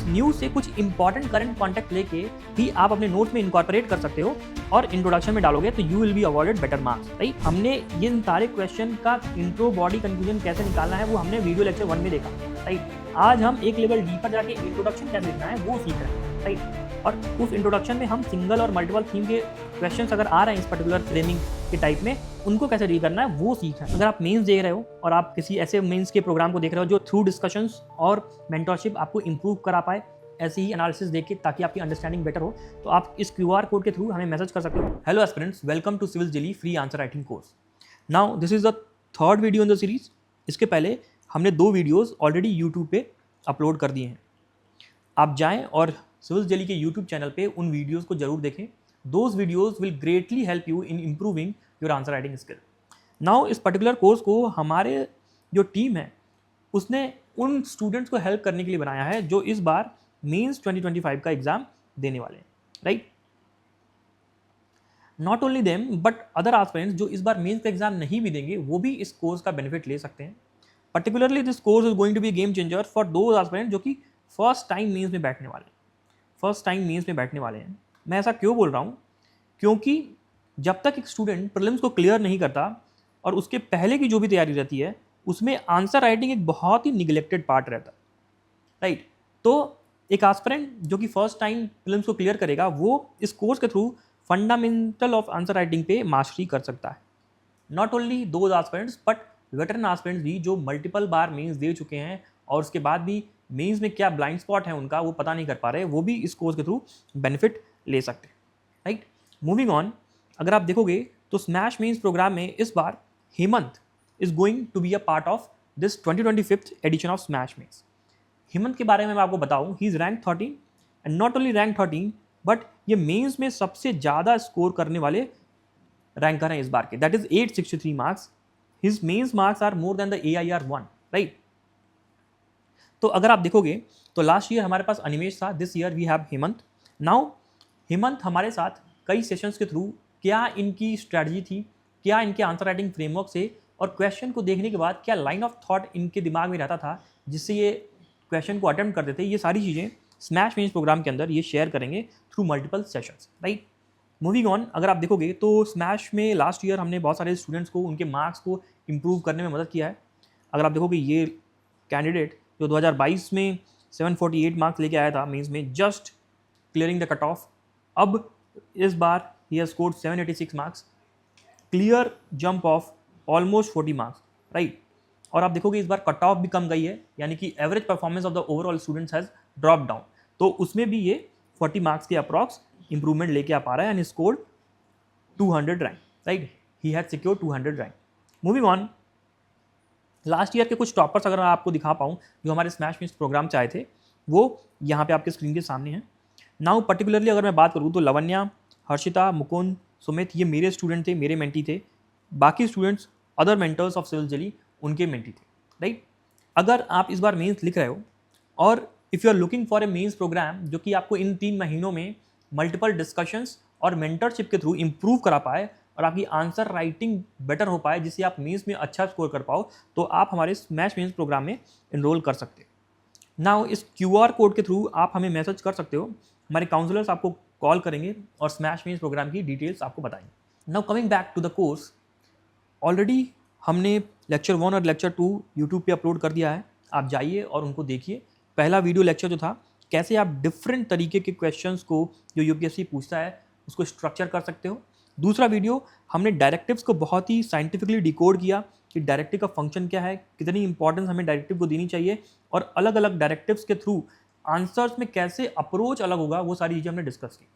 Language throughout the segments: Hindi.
न्यूज़ से कुछ इंपॉर्टेंट करंट कॉन्टेक्ट लेके भी आप अपने नोट्स में इनकॉर्पोरेट कर सकते हो और इंट्रोडक्शन में डालोगे तो you will be awarded better marks. Right, हमने ये सारे क्वेश्चन का इंट्रो बॉडी कंक्लूजन कैसे निकालना है वो हमने वीडियो लेक्चर 1 में देखा। राइट, आज हम एक लेवल डीपर जाके इंट्रोडक्शन कैसे लिखना है वो सीख रहे हैं। राइट, और उस इंट्रोडक्शन में हम सिंगल और मल्टीपल थीम के क्वेश्चंस अगर आ रहे हैं इस पर्टिकुलर फ्रेमिंग के टाइप में, उनको कैसे डील करना है वो सीख रहे हैं। अगर आप मेंस देख रहे हो और आप किसी ऐसे मेंस के प्रोग्राम को देख रहे हो जो थ्रू डिस्कशंस और मेंटरशिप आपको इंप्रूव करा पाए, ऐसे ही एनालिसिस देख के ताकि आपकी अंडरस्टैंडिंग बेटर हो, तो आप इस QR कोड के थ्रू हमें मैसेज कर सकते हो। Hello aspirants, welcome to Civils Daily free answer writing course. Now this is the third video in the series. इसके पहले हमने 2 वीडियोस ऑलरेडी यूट्यूब पे अपलोड कर दिए हैं। आप जाएं और सिविल्स डेली के यूट्यूब चैनल पे उन वीडियोस को जरूर देखें। Those videos will greatly help you in improving your answer writing skill. Now इस पर्टिकुलर कोर्स को हमारे जो टीम है उसने उन स्टूडेंट्स को हेल्प करने के लिए बनाया है जो इस बार मेंस 2025 का एग्जाम देने वाले हैं। Right, not only them but other aspirants जो इस बार मेंस का एग्जाम नहीं भी देंगे वो भी इस कोर्स का बेनिफिट ले सकते हैं। Particularly this course is going to be game changer for those aspirants जो कि फर्स्ट टाइम मेंस में बैठने वाले हैं। मैं ऐसा क्यों बोल रहा हूँ? क्योंकि जब तक एक स्टूडेंट प्रीलिम्स को क्लियर नहीं करता और उसके पहले की जो भी तैयारी रहती है उसमें आंसर राइटिंग एक बहुत ही निगलेक्टेड पार्ट रहता है। राइट, तो एक एस्पिरेंट जो कि फर्स्ट टाइम प्रीलिम्स को क्लियर करेगा वो इस कोर्स के through fundamental of answer writing पे मास्टरी कर सकता है। Not only those aspirants but veteran aspirants भी जो मल्टीपल बार मेंस दे चुके हैं और उसके बाद भी मेंस में क्या ब्लाइंड स्पॉट है उनका वो पता नहीं कर पा रहे, वो भी इस कोर्स के थ्रू बेनिफिट ले सकते हैं। राइट, मूविंग ऑन, अगर आप देखोगे तो स्मैश मेंस प्रोग्राम में इस बार Hemant is going to be a part of this 2025 edition of smash mains. Hemant के बारे में मैं आपको बताऊं, he is rank 13 and not only rank 13 but ये मेंस में सबसे ज़्यादा स्कोर करने वाले रैंकर हैं इस बार के, that is 863 marks. His mains marks are more than the AIR1। Right, तो अगर आप देखोगे तो लास्ट ईयर हमारे पास अनिमेश था, this year we have Hemant. Now Hemant हमारे साथ कई सेशंस के थ्रू क्या इनकी स्ट्रैटेजी थी, क्या इनके आंसर राइटिंग फ्रेमवर्क से और क्वेश्चन को देखने के बाद क्या लाइन ऑफ थॉट इनके दिमाग में रहता था जिससे ये क्वेश्चन को अटेम्प्ट करते थे, ये सारी चीज़ें स्मैश मेंस प्रोग्राम के अंदर ये शेयर करेंगे through multiple sessions. Right, moving on, अगर आप देखोगे तो स्मैश में लास्ट ईयर हमने बहुत सारे स्टूडेंट्स को उनके मार्क्स को इम्प्रूव करने में मदद किया है। अगर आप देखोगे ये कैंडिडेट जो 2022 में 748 मार्क्स लेके आया था मेंस में, just clearing the cut off, अब इस बार he has scored 786 marks, clear jump of almost 40 marks. Right, और आप देखोगे इस बार कट ऑफ भी कम गई है, यानी कि average performance of the overall students has drop down, तो उसमें भी ये 40 मार्क्स के अप्रॉक्स इंप्रूवमेंट लेके आ पा रहा है and scored 200 rank. Right, he has secured 200 rank. Moving on, last year के कुछ टॉपर्स अगर मैं आपको दिखा पाऊँ जो हमारे स्मैश मेंस प्रोग्राम से आए थे, वो यहाँ पे आपके स्क्रीन के सामने हैं। नाउ पर्टिकुलरली अगर मैं बात करूँ तो लवन्या, हर्षिता, मुकुंद, सुमित ये मेरे स्टूडेंट थे, मेरे मेंटी थे। बाकी students other mentors of Civils Daily उनके मेंटी थे। राइट, अगर आप इस बार मेंस लिख रहे हो और if you are looking for a mains program जो कि आपको इन 3 महीनों में मल्टीपल डिस्कशंस और मेंटरशिप के थ्रू इंप्रूव करा पाए और आपकी आंसर राइटिंग बेटर हो पाए जिससे आप मेंस में अच्छा स्कोर कर पाओ, तो आप हमारे स्मैश मेंस प्रोग्राम में इनरोल कर सकते हैं। नाउ इस QR कोड के थ्रू आप हमें मैसेज कर सकते हो, हमारे काउंसलर्स आपको कॉल करेंगे और स्मैश मेंस प्रोग्राम की डिटेल्स आपको बताएंगे। Now coming back to the course, already हमने लेक्चर 1 और लेक्चर 2 यूट्यूब पे अपलोड कर दिया है, आप जाइए और उनको देखिए। पहला वीडियो लेक्चर जो था कैसे आप डिफरेंट तरीके के क्वेश्चंस को जो UPSC पूछता है उसको स्ट्रक्चर कर सकते हो। दूसरा वीडियो हमने डायरेक्टिव्स को बहुत ही साइंटिफिकली डिकोड किया कि डायरेक्टिव का फंक्शन क्या है, कितनी इंपॉर्टेंस हमें डायरेक्टिव को देनी चाहिए और अलग अलग डायरेक्टिव्स के थ्रू आंसर्स में कैसे अप्रोच अलग होगा, वो सारी चीज़ें हमने डिस्कस की।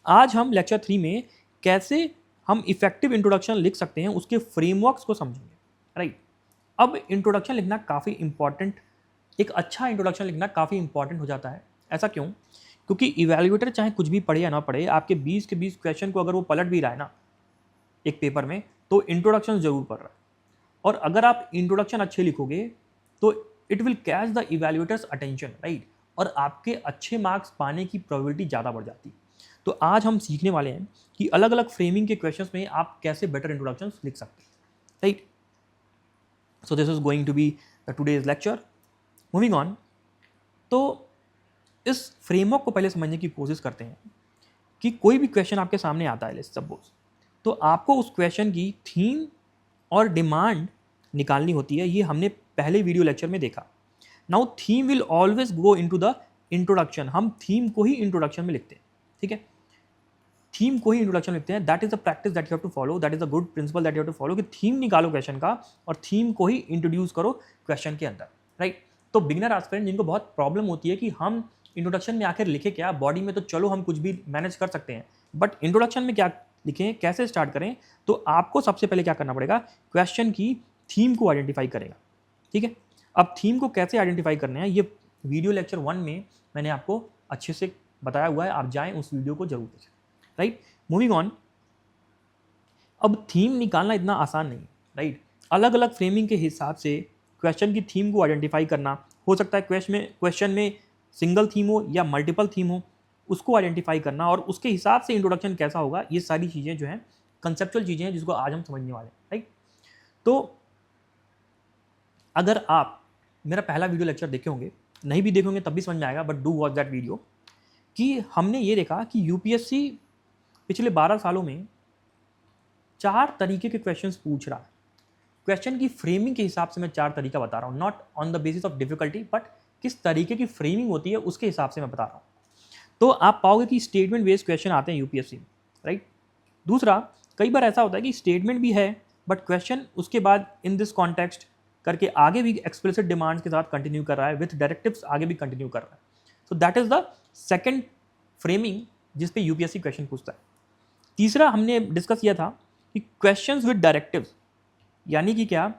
आज हम लेक्चर 3 में कैसे हम इफेक्टिव इंट्रोडक्शन लिख सकते हैं उसके फ्रेमवर्क्स को समझेंगे। राइट, अब इंट्रोडक्शन लिखना काफ़ी इंपॉर्टेंट, एक अच्छा इंट्रोडक्शन लिखना काफ़ी इंपॉर्टेंट हो जाता है। ऐसा क्यों? क्योंकि इवैल्यूएटर चाहे कुछ भी पढ़े या ना पढ़े, आपके 20 के 20 क्वेश्चन को अगर वो पलट भी रहा है ना एक पेपर में, तो इंट्रोडक्शन जरूर पढ़ रहा है। और अगर आप इंट्रोडक्शन अच्छे लिखोगे तो it will catch the evaluators attention. Right, और आपके अच्छे मार्क्स पाने की प्रोबेबिलिटी ज़्यादा बढ़ जाती है। तो आज हम सीखने वाले हैं कि अलग अलग फ्रेमिंग के क्वेश्चंस में आप कैसे बेटर इंट्रोडक्शन लिख सकते हैं। Right, so this is going to be the today's lecture. Moving on, तो इस फ्रेमवर्क को पहले समझने की कोशिश करते हैं कि कोई भी क्वेश्चन आपके सामने आता है, लेट्स सपोज, तो आपको उस क्वेश्चन की थीम और डिमांड निकालनी होती है। ये हमने पहले वीडियो लेक्चर में देखा। Now theme will always go into the introduction. हम थीम को ही इंट्रोडक्शन में लिखते हैं, ठीक है, थीम को ही इंट्रोडक्शन लिखते हैं। That is a practice that you have to follow, that is a good principle that you have to follow कि थीम निकालो क्वेश्चन का और थीम को ही इंट्रोड्यूस करो क्वेश्चन के अंदर, राइट। तो बिगिनर एस्पिरेंट जिनको बहुत प्रॉब्लम होती है कि हम इंट्रोडक्शन में आखिर लिखे क्या, बॉडी में तो चलो हम कुछ भी मैनेज कर सकते हैं, बट इंट्रोडक्शन में क्या लिखें, कैसे स्टार्ट करें, तो आपको सबसे पहले क्या करना पड़ेगा, क्वेश्चन की थीम को आइडेंटिफाई करेगा, ठीक है। अब थीम को कैसे आइडेंटिफाई करना है, ये वीडियो लेक्चर 1 में मैंने आपको अच्छे से बताया हुआ है, आप जाएं उस वीडियो को जरूर देखें, राइट। मूविंग ऑन, अब थीम निकालना इतना आसान नहीं, राइट। अलग अलग फ्रेमिंग के हिसाब से क्वेश्चन की थीम को आइडेंटिफाई करना, हो सकता है क्वेश्चन में सिंगल थीम हो या मल्टीपल थीम हो, उसको आइडेंटिफाई करना और उसके हिसाब से इंट्रोडक्शन कैसा होगा, ये सारी चीज़ें जो हैं कंसेप्चुअल चीज़ें हैं जिसको आज हम समझने वाले हैं, राइट। तो अगर आप मेरा पहला वीडियो लेक्चर देखे होंगे, नहीं भी देखे होंगे तब भी समझ में आएगा, but do watch that video, कि हमने ये देखा कि यूपीएससी पिछले 12 सालों में 4 तरीके के क्वेश्चंस पूछ रहा है। क्वेश्चन की फ्रेमिंग के हिसाब से मैं 4 तरीका बता रहा हूँ, not on the basis of difficulty, but किस तरीके की फ्रेमिंग होती है उसके हिसाब से मैं बता रहा हूँ। तो आप पाओगे कि स्टेटमेंट बेस्ड क्वेश्चन आते हैं यूपीएससी में, राइट। दूसरा, कई बार ऐसा होता है कि स्टेटमेंट भी है बट क्वेश्चन उसके बाद इन दिस कॉन्टेक्स्ट करके आगे भी एक्सप्लिसिट डिमांड्स के साथ कंटिन्यू कर रहा है, विथ डायरेक्टिव्स आगे भी कंटिन्यू कर रहा है। So that is the second framing जिस पे यूपीएससी क्वेश्चन पूछता है। तीसरा हमने डिस्कस किया था कि क्वेश्चंस विद डायरेक्टिव्स, यानी कि क्या,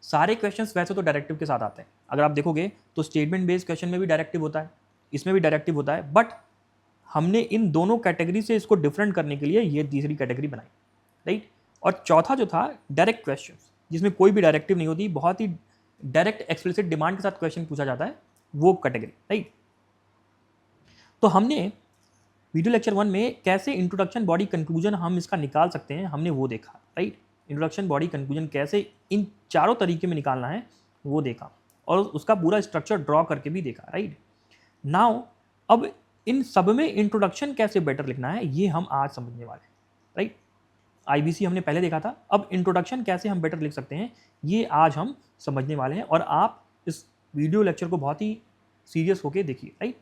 सारे क्वेश्चंस वैसे तो डायरेक्टिव के साथ आते हैं। अगर आप देखोगे तो स्टेटमेंट बेस्ड क्वेश्चन में भी डायरेक्टिव होता है, इसमें भी डायरेक्टिव होता है, बट हमने इन दोनों कैटेगरी से इसको डिफरेंट करने के लिए ये तीसरी कैटेगरी बनाई, राइट। और चौथा जो था डायरेक्ट क्वेश्चंस, जिसमें कोई भी डायरेक्टिव नहीं होती, बहुत ही डायरेक्ट एक्सप्लिसिट डिमांड के साथ क्वेश्चन पूछा जाता है, वो कैटेगरी, राइट। तो हमने वीडियो लेक्चर 1 में कैसे इंट्रोडक्शन बॉडी कंक्लूजन हम इसका निकाल सकते हैं, हमने वो देखा, राइट। इंट्रोडक्शन बॉडी कंक्लूजन कैसे इन चारों तरीके में निकालना है वो देखा, और उसका पूरा स्ट्रक्चर ड्रॉ करके भी देखा, राइट। नाउ अब इन सब में इंट्रोडक्शन कैसे बेटर लिखना है ये हम आज समझने वाले हैं, राइट। आईबीसी हमने पहले देखा था, अब इंट्रोडक्शन कैसे हम बेटर लिख सकते हैं ये आज हम समझने वाले हैं, और आप इस वीडियो लेक्चर को बहुत ही सीरियस होकर देखिए, राइट।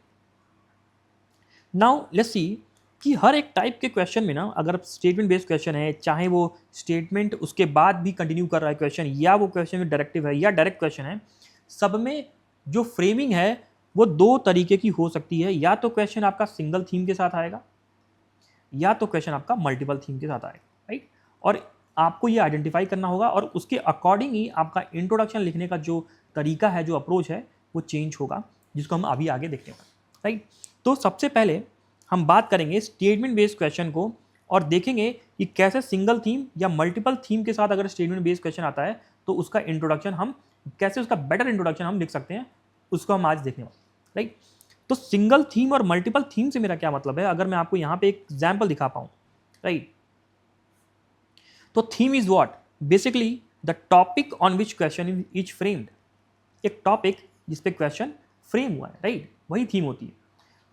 नाउ लेट्स सी कि हर एक टाइप के क्वेश्चन में ना, अगर स्टेटमेंट बेस्ड क्वेश्चन है, चाहे वो स्टेटमेंट उसके बाद भी कंटिन्यू कर रहा है क्वेश्चन, या वो क्वेश्चन में डायरेक्टिव है या डायरेक्ट क्वेश्चन है, सब में जो फ्रेमिंग है वो 2 तरीके की हो सकती है। या तो क्वेश्चन आपका सिंगल थीम के साथ आएगा, या तो क्वेश्चन आपका मल्टीपल थीम के साथ आएगा, राइट। और आपको ये आइडेंटिफाई करना होगा और उसके अकॉर्डिंग ही आपका इंट्रोडक्शन लिखने का जो तरीका है, जो अप्रोच है, वो चेंज होगा, जिसको हम अभी आगे देखने वाले, राइट। तो सबसे पहले हम बात करेंगे स्टेटमेंट बेस्ड क्वेश्चन को, और देखेंगे कि कैसे सिंगल थीम या मल्टीपल थीम के साथ अगर स्टेटमेंट बेस्ड क्वेश्चन आता है तो उसका इंट्रोडक्शन हम कैसे, उसका बेटर इंट्रोडक्शन हम लिख सकते हैं, उसको हम आज देखने वाले, राइट। तो सिंगल थीम और मल्टीपल थीम से मेरा क्या मतलब है, अगर मैं आपको यहाँ पे एक एग्जाम्पल दिखा पाऊँ, राइट। तो theme is what, basically the topic on which question is framed, एक टॉपिक जिस पे क्वेश्चन फ्रेम हुआ है, राइट, वही थीम होती है।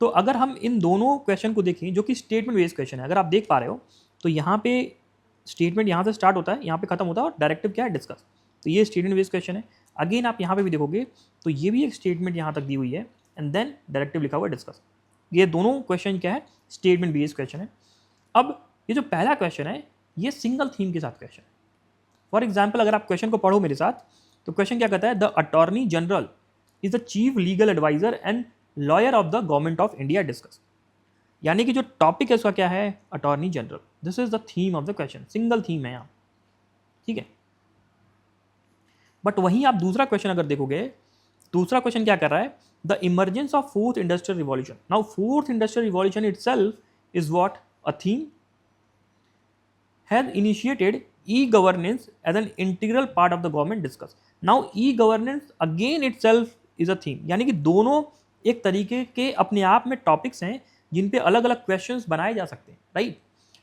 तो अगर हम इन दोनों क्वेश्चन को देखें जो कि स्टेटमेंट बेस्ड क्वेश्चन है, अगर आप देख पा रहे हो तो यहाँ पे स्टेटमेंट यहाँ से स्टार्ट होता है, यहाँ पे खत्म होता है, और डायरेक्टिव क्या है, डिस्कस। तो ये स्टेटमेंट बेस्ड क्वेश्चन है। अगेन आप यहाँ पे भी देखोगे तो ये भी एक स्टेटमेंट यहाँ तक दी हुई है, एंड देन डायरेक्टिव लिखा हुआ है, डिस्कस। ये दोनों क्वेश्चन क्या है, स्टेटमेंट बेस्ड क्वेश्चन है। अब ये जो पहला क्वेश्चन है ये सिंगल थीम के साथ क्वेश्चन है। फॉर एग्जाम्पल अगर आप क्वेश्चन को पढ़ो मेरे साथ, तो क्वेश्चन क्या कहता है, the attorney general is the chief legal advisor and lawyer of the government of India discuss. यानी कि जो टॉपिक है उसका क्या है, attorney general. This is the theme of the question, single theme है यहाँ, ठीक है। बट वहीं आप दूसरा क्वेश्चन अगर देखोगे, दूसरा क्वेश्चन क्या कर रहा है, the emergence of fourth industrial revolution. Now fourth industrial revolution itself is what, a theme, has initiated e-governance as an integral part of the government discuss. Now e-governance again itself is a theme, यानी कि दोनों एक तरीके के अपने आप में टॉपिक्स हैं जिन पे अलग अलग क्वेश्चंस बनाए जा सकते हैं, राइट।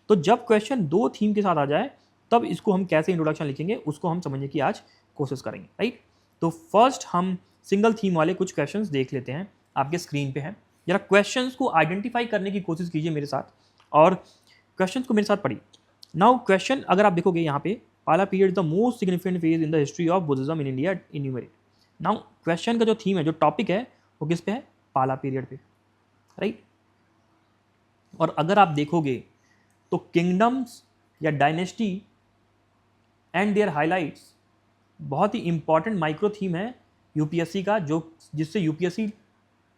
तो जब क्वेश्चन 2 थीम के साथ आ जाए तब इसको हम कैसे इंट्रोडक्शन लिखेंगे उसको हम समझने की आज कोशिश करेंगे, राइट। तो फर्स्ट हम सिंगल थीम वाले कुछ क्वेश्चंस देख लेते हैं, आपके स्क्रीन पे है। जरा क्वेश्चंस को आइडेंटिफाई करने की कोशिश कीजिए मेरे साथ और क्वेश्चंस को मेरे साथ पढ़िए। नाउ क्वेश्चन अगर आप देखोगे यहाँ पे, पाला period is the most significant phase in the history of Buddhism in India enumerate. Now question का जो थीम है, जो टॉपिक है, वो किस पे है? पाला पीरियड पे, राइट। और अगर आप देखोगे तो किंगडम्स या डायनेस्टी एंड देयर हाइलाइट्स बहुत ही इंपॉर्टेंट माइक्रो थीम है यूपीएससी का, जो जिससे यूपीएससी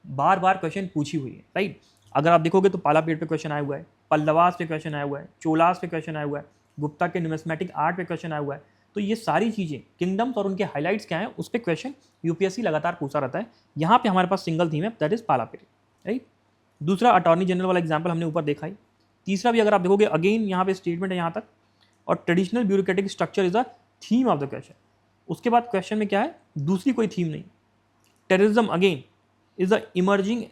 बार बार क्वेश्चन पूछी हुई है, राइट। अगर आप देखोगे तो पाला पीरियड पे क्वेश्चन आया हुआ है, पल्लवास पे क्वेश्चन आया हुआ है, चोलास पे क्वेश्चन आया हुआ है, गुप्ता के न्यूमिस्मेटिक आर्ट पे क्वेश्चन आया हुआ है। तो ये सारी चीज़ें, किंगडम्स और उनके हाइलाइट्स क्या हैं, उस पर क्वेश्चन यूपीएससी लगातार पूछा रहता है। यहाँ पे हमारे पास सिंगल थीम है, दैट इज पाला पीरियड, राइट। दूसरा अटॉर्नी जनरल वाला एग्जाम्पल हमने ऊपर देखा ही। तीसरा भी अगर आप देखोगे, अगेन यहाँ पे स्टेटमेंट है यहाँ तक, और traditional bureaucratic structure is the theme of the question. उसके बाद क्वेश्चन में क्या है? दूसरी कोई थीम नहीं। Terrorism again is the emerging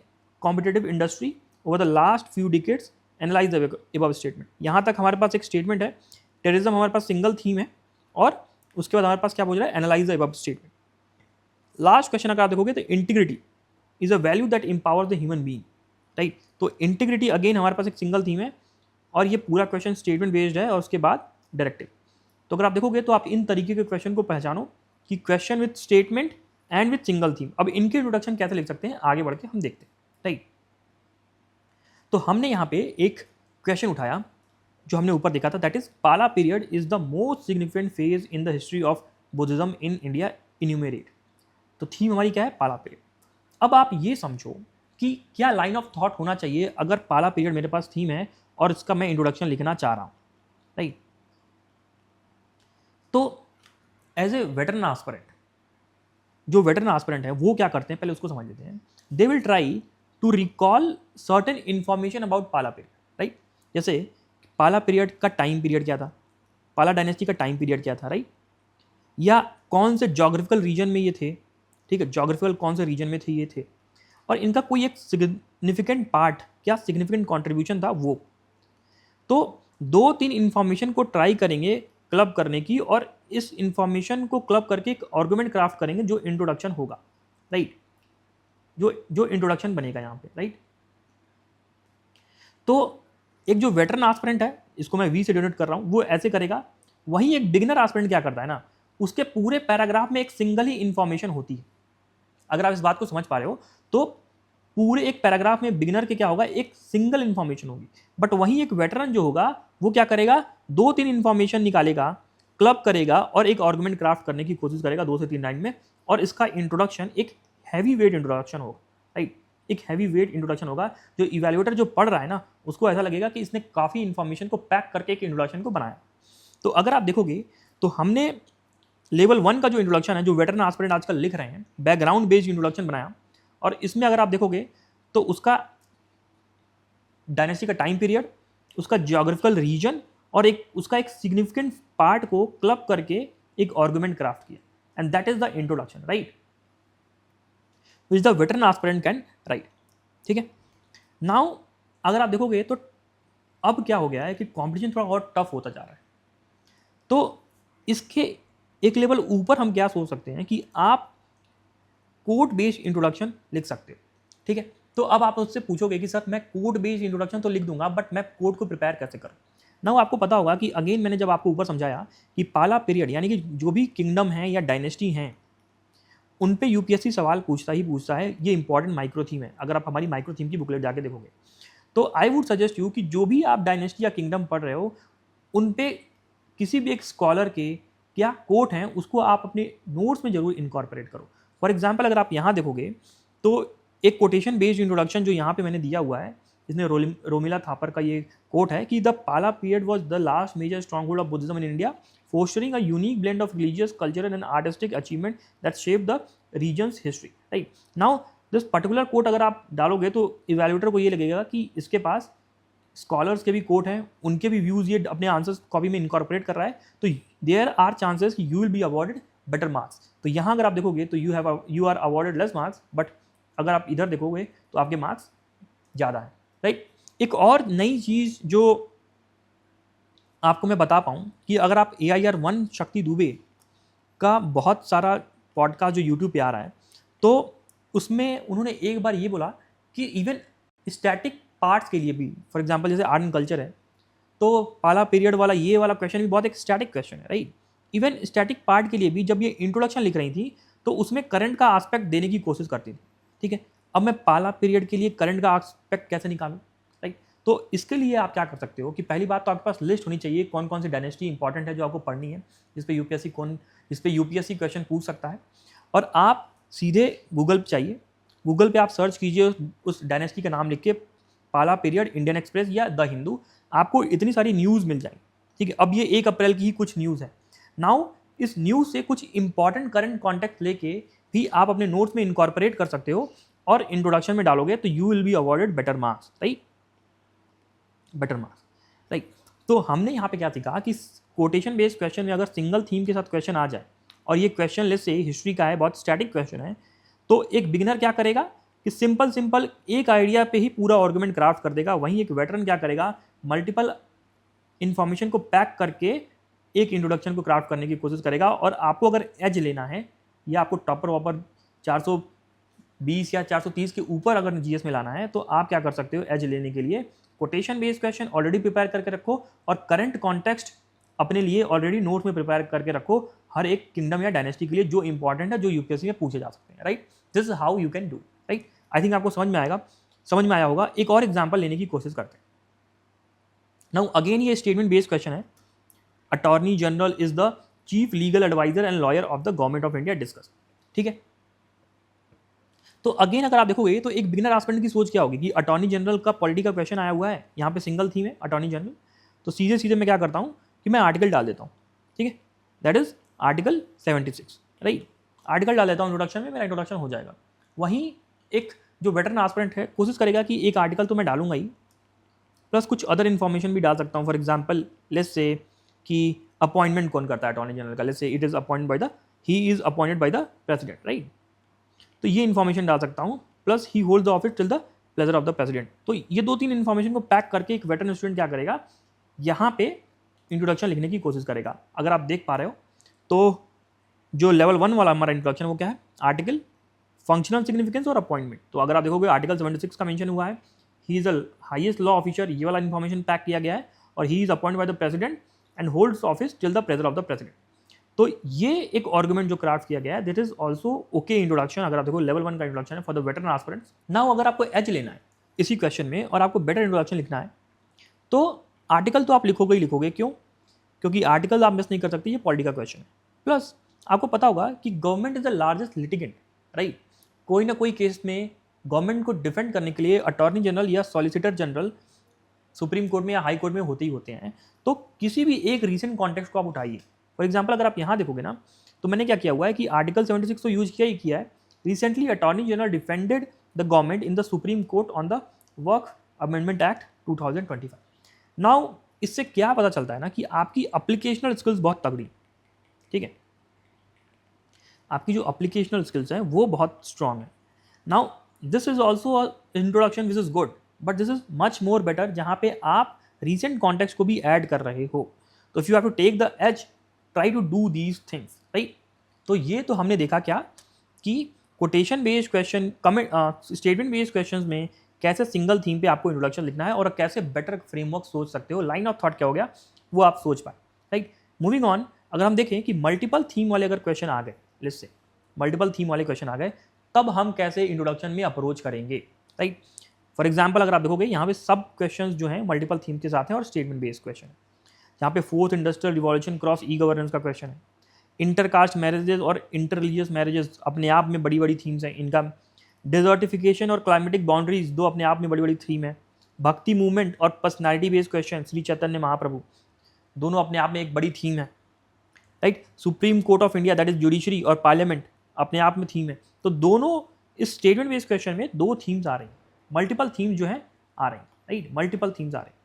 competitive industry over the last few decades, analyse the above statement. यहाँ तक हमारे पास एक स्टेटमेंट है, टेररिज्म हमारे पास सिंगल थीम है, और उसके बाद हमारे पास क्या बोल रहा है? Analyse the above statement. Last question अगर आप देखोगे तो integrity is a value that empowers the human being, right. तो इंटीग्रिटी अगेन हमारे पास एक सिंगल थीम है, और ये पूरा क्वेश्चन स्टेटमेंट बेस्ड है, और उसके बाद डायरेक्टिव। तो अगर आप देखोगे तो आप इन तरीके के क्वेश्चन को पहचानो कि question with statement and with single theme. अब इनके इंट्रोडक्शन कैसे लिख सकते हैं, आगे बढ़ के हम देखते हैं, राइट। तो हमने यहाँ पे एक क्वेश्चन उठाया जो हमने ऊपर देखा था, दैट इज पाला period is the most significant phase in the history of Buddhism in India enumerate. तो थीम हमारी क्या है? पाला पीरियड। अब आप ये समझो कि क्या लाइन ऑफ थॉट होना चाहिए अगर पाला पीरियड मेरे पास थीम है और इसका मैं इंट्रोडक्शन लिखना चाह रहा हूँ, राइट। तो एज ए वेटरन एस्पिरेंट, जो वेटरन एस्पिरेंट है वो क्या करते हैं, पहले उसको समझ लेते हैं। They will try to recall certain information about Pala period, right. जैसे पाला पीरियड का टाइम पीरियड क्या था, पाला डायनेस्टी का टाइम पीरियड क्या था, राइट, या कौन से जोग्राफिकल रीजन में ये थे, ठीक है, जोग्राफिकल कौन से रीजन में थे ये थे, और इनका कोई एक सिग्निफिकेंट पार्ट, क्या सिग्निफिकेंट कॉन्ट्रीब्यूशन था वो। तो 2-3 इंफॉर्मेशन को ट्राई करेंगे क्लब करने की, और इस इंफॉर्मेशन को क्लब करके एक आर्गुमेंट क्राफ्ट करेंगे जो इंट्रोडक्शन होगा, राइट, जो इंट्रोडक्शन बनेगा यहाँ पे, राइट। तो एक जो वेटरन एस्पिरेंट है, इसको मैं वी से डिनोट कर रहा हूँ, वो ऐसे करेगा। वहीं एक बिगिनर एस्पिरेंट क्या करता है ना, उसके पूरे पैराग्राफ में एक सिंगल ही इंफॉर्मेशन होती है। अगर आप इस बात को समझ पा रहे हो तो पूरे एक पैराग्राफ में बिगिनर के क्या होगा, एक सिंगल इंफॉर्मेशन होगी। बट वहीं एक वेटरन जो होगा वो क्या करेगा, 2-3 इंफॉर्मेशन निकालेगा, क्लब करेगा और एक आर्गुमेंट क्राफ्ट करने की कोशिश करेगा 2 से 3 लाइन में, और इसका इंट्रोडक्शन एक हैवी वेट इंट्रोडक्शन होगा, राइट। एक हैवी वेट इंट्रोडक्शन होगा, जो इवैल्यूएटर जो पढ़ रहा है ना, उसको ऐसा लगेगा कि इसने काफ़ी इंफॉर्मेशन को पैक करके एक इंट्रोडक्शन को बनाया। तो अगर आप देखोगे तो हमने लेवल 1 का जो इंट्रोडक्शन है, जो वेटरन एस्पिरेंट आजकल लिख रहे हैं, बैकग्राउंड बेस्ड इंट्रोडक्शन बनाया, और इसमें अगर आप देखोगे तो उसका डायनेस्टी का टाइम पीरियड, उसका जियोग्राफिकल रीजन, और एक उसका एक सिग्निफिकेंट पार्ट को क्लब करके एक आर्गुमेंट क्राफ्ट किया, and that is the introduction, right, which the veteran aspirant can write, ठीक है। नाउ अगर आप देखोगे तो अब क्या हो गया है कि कॉम्पिटिशन थोड़ा और टफ होता जा रहा है। तो इसके एक लेवल ऊपर हम क्या सोच सकते हैं कि आप कोड बेस्ड इंट्रोडक्शन लिख सकते हो, ठीक है। तो अब आप उससे पूछोगे कि सर मैं कोड बेस्ड इंट्रोडक्शन तो लिख दूंगा, बट मैं कोड को प्रिपेयर कैसे करूं। ना आपको पता होगा कि अगेन मैंने जब आपको ऊपर समझाया कि पाला पीरियड यानी कि जो भी किंगडम है या डायनेस्टी हैं, उन पे यूपीएससी सवाल पूछता ही पूछता है। ये इंपॉर्टेंट माइक्रो थीम है। अगर आप हमारी माइक्रो थीम की बुकलेट जाके देखोगे तो आई वुड सजेस्ट यू कि जो भी आप डायनेस्टी या किंगडम पढ़ रहे हो, उन पे किसी भी एक स्कॉलर के क्या कोट हैं उसको आप अपने नोट्स में जरूर इनकॉर्पोरेट करो। फॉर एग्जाम्पल अगर आप यहाँ देखोगे तो एक कोटेशन बेस्ड इंट्रोडक्शन जो यहाँ पे मैंने दिया हुआ है, इसमें रोमिला थापर का ये कोट है कि the Pala period was the last major strong hold of Buddhism in India, fostering a unique blend of religious, cultural and artistic achievement that shaped the region's history, right? Now this particular quote अगर आप डालोगे तो इवैल्यूएटर को ये लगेगा कि इसके पास स्कॉलर्स के भी कोट हैं, उनके भी व्यूज़ ये अपने आंसर्स कॉपी में इनकॉर्पोरेट कर रहा है, तो देयर आर चांसेस कि you will be awarded better marks. तो यहाँ अगर आप देखोगे तो you are awarded less marks, but अगर आप इधर देखोगे तो आपके मार्क्स ज़्यादा है, राइट। एक और नई चीज़ जो आपको मैं बता पाऊँ कि अगर आप AIR-1 शक्ति दुबे का बहुत सारा पॉडकास्ट जो यूट्यूब पे आ रहा है, तो उसमें उन्होंने एक बार ये बोला कि इवन स्टैटिक पार्ट्स के लिए भी, फॉर एग्जांपल जैसे आर्ट एंड कल्चर है, तो पहला पीरियड वाला ये वाला क्वेश्चन भी बहुत एक स्टैटिक क्वेश्चन है, राइट। इवन स्टैटिक पार्ट के लिए भी जब ये इंट्रोडक्शन लिख रही थी तो उसमें करंट का एस्पेक्ट देने की कोशिश करती थी, ठीक है। अब मैं पहला पीरियड के लिए करंट का एस्पेक्ट कैसे निकालूं, राइट। तो इसके लिए आप क्या कर सकते हो कि पहली बात तो आपके पास लिस्ट होनी चाहिए कौन कौन सी डायनेस्टी इंपॉर्टेंट है जो आपको पढ़नी है, जिस पे यूपीएससी क्वेश्चन पूछ सकता है। और आप सीधे गूगल पे चाहिए, गूगल पे आप सर्च कीजिए उस डायनेस्टी का नाम लिख के, पहला पीरियड इंडियन एक्सप्रेस या द हिंदू, आपको इतनी सारी न्यूज़ मिल जाएगी, ठीक है। अब ये 1 अप्रैल की ही कुछ न्यूज़ है। नाउ इस न्यूज़ से कुछ इंपॉर्टेंट करंट कॉन्टेक्ट लेके भी आप अपने नोट्स में इनकॉर्पोरेट कर सकते हो और इंट्रोडक्शन में डालोगे तो you will be awarded better marks, right, better marks, right. तो हमने यहाँ पे क्या सीखा कि कोटेशन बेस्ड क्वेश्चन में अगर सिंगल थीम के साथ क्वेश्चन आ जाए और ये क्वेश्चन लिस्ट से हिस्ट्री का है, बहुत स्टैटिक क्वेश्चन है, तो एक बिगिनर क्या करेगा कि सिंपल एक आइडिया पे ही पूरा आर्गुमेंट क्राफ्ट कर देगा। वहीं एक वेटरन क्या करेगा, मल्टीपल इंफॉर्मेशन को पैक करके एक इंट्रोडक्शन को क्राफ्ट करने की कोशिश करेगा। और आपको अगर एज लेना है या आपको टॉपर वॉपर 420 या 430 के ऊपर अगर जीएस में लाना है तो आप क्या कर सकते हो, एज लेने के लिए quotation based question already prepare करके रखो और करंट कॉन्टेक्स्ट अपने लिए ऑलरेडी नोट में प्रिपेयर करके रखो हर एक किंगडम या डायनेस्टी के लिए जो इंपॉर्टेंट है, जो यूपीएससी में पूछे जा सकते हैं, right. This is how you can do, right. I think आपको समझ में आया होगा। एक और एग्जाम्पल लेने की कोशिश करते हैं। नाउ अगेन ये स्टेटमेंट बेस्ड क्वेश्चन है। Attorney general is the chief legal advisor and lawyer of the government of India discuss, ठीक है। तो अगेन अगर आप देखोगे तो एक बिगिनर एस्पिरेंट की सोच क्या होगी कि अटॉर्नी जनरल का पॉलिटी का क्वेश्चन आया हुआ है, यहाँ पे सिंगल थीम है अटॉर्नी जनरल, तो सीधे मैं क्या करता हूँ कि मैं आर्टिकल डाल देता हूँ, ठीक है, that is article 76, right. Article डाल देता हूँ इंट्रोडक्शन में, मेरा इंट्रोडक्शन हो जाएगा। वहीं एक जो वेटरन एस्पिरेंट है कोशिश करेगा कि एक आर्टिकल तो मैं डालूंगा ही, प्लस कुछ अदर इन्फॉर्मेशन भी डाल सकता हूँ। फॉर एग्जाम्पल लेट्स से कि अपॉइंटमेंट कौन करता है अटॉर्नी जनरल का, let's say it is he is appointed by the president, right. तो ये इन्फॉर्मेशन डाल सकता हूँ, plus he hold the office till the pleasure of the president. तो ये 2-3 इन्फॉर्मेशन को पैक करके एक वेटरन स्टूडेंट क्या करेगा, यहाँ पे इंट्रोडक्शन लिखने की कोशिश करेगा। अगर आप देख पा रहे हो तो जो लेवल 1 वाला हमारा इंट्रोडक्शन वो क्या है, आर्टिकल, फंक्शनल सिग्निफिकेंस और अपॉइंटमेंट। तो अगर आप देखोगे आर्टिकल 76 का मेंशन हुआ है, he is the highest law officer, ये वाला इन्फॉर्मेशन पैक किया गया है, और he is appointed by the president and holds office till the pleasure of the president. तो ये एक आर्गुमेंट जो क्राफ्ट किया गया है, that is also okay introduction. अगर आप देखो लेवल 1 का इंट्रोडक्शन है for the veteran aspirants. Now अगर आपको एज लेना है इसी क्वेश्चन में और आपको बेटर इंट्रोडक्शन लिखना है तो आर्टिकल तो आप लिखोगे ही लिखोगे। क्यों? क्योंकि आर्टिकल आप मिस नहीं कर सकते, ये पॉलिटिकल क्वेश्चन है। प्लस आपको पता होगा कि government is the largest litigant, right. कोई ना कोई केस में गवर्नमेंट को डिफेंड करने के लिए अटॉर्नी जनरल या सॉलिसिटर जनरल सुप्रीम कोर्ट में या हाई कोर्ट में होते ही होते हैं। तो किसी भी एक रीसेंट कॉन्टेक्स्ट को आप उठाइए। फॉर एग्जाम्पल अगर आप यहाँ देखोगे ना, तो मैंने क्या किया हुआ है कि आर्टिकल 76 तो यूज किया है। Recently attorney general defended the government in the supreme court on the work amendment act 2025। Now इससे क्या पता चलता है ना कि आपकी एप्लीकेशनल स्किल्स बहुत तगड़ी, ठीक है, आपकी जो एप्लीकेशनल स्किल्स हैं वो बहुत स्ट्रांग है। Now this is also introduction which is good, but this is much more better जहाँ पे आप रीसेंट कॉन्टेक्स्ट को भी ऐड कर रहे हो। तो if you have to take the edge, try to do these things, right. तो ये तो हमने देखा क्या कि quotation based question, statement based questions में कैसे सिंगल थीम पे आपको इंट्रोडक्शन लिखना है और कैसे बेटर फ्रेमवर्क सोच सकते हो, लाइन ऑफ थॉट क्या हो गया वो आप सोच पाए, राइट। मूविंग ऑन, अगर हम देखें कि मल्टीपल थीम वाले अगर क्वेश्चन आ गए, लिस्ट से मल्टीपल थीम वाले क्वेश्चन आ गए, तब हम कैसे इंट्रोडक्शन में अप्रोच करेंगे, राइट। फॉर एग्जाम्पल अगर आप देखोगे यहाँ पे सब क्वेश्चन जो हैं मल्टीपल थीम के साथ हैं और स्टेटमेंट बेस्ड क्वेश्चन है। यहाँ पे 4th industrial revolution cross e governance का क्वेश्चन है। इंटरकास्ट मैरिजेस और इंटर रिलीजियस मैरिजेस अपने आप में बड़ी बड़ी थीम्स हैं इनका। डिजर्टिफिकेशन और क्लाइमेटिक बाउंड्रीज दो अपने आप में बड़ी बड़ी थीम है। भक्ति मूवमेंट और personality based question, Shri Chaitanya Mahaprabhu, दोनों अपने आप में एक बड़ी थीम है, right. Supreme court of India that is judiciary और पार्लियामेंट अपने आप में थीम है। तो दोनों इस स्टेटमेंट बेस्ड क्वेश्चन में 2 थीम्स आ रही हैं, मल्टीपल थीम जो है आ रही हैं, राइट, मल्टीपल थीम्स आ रही हैं।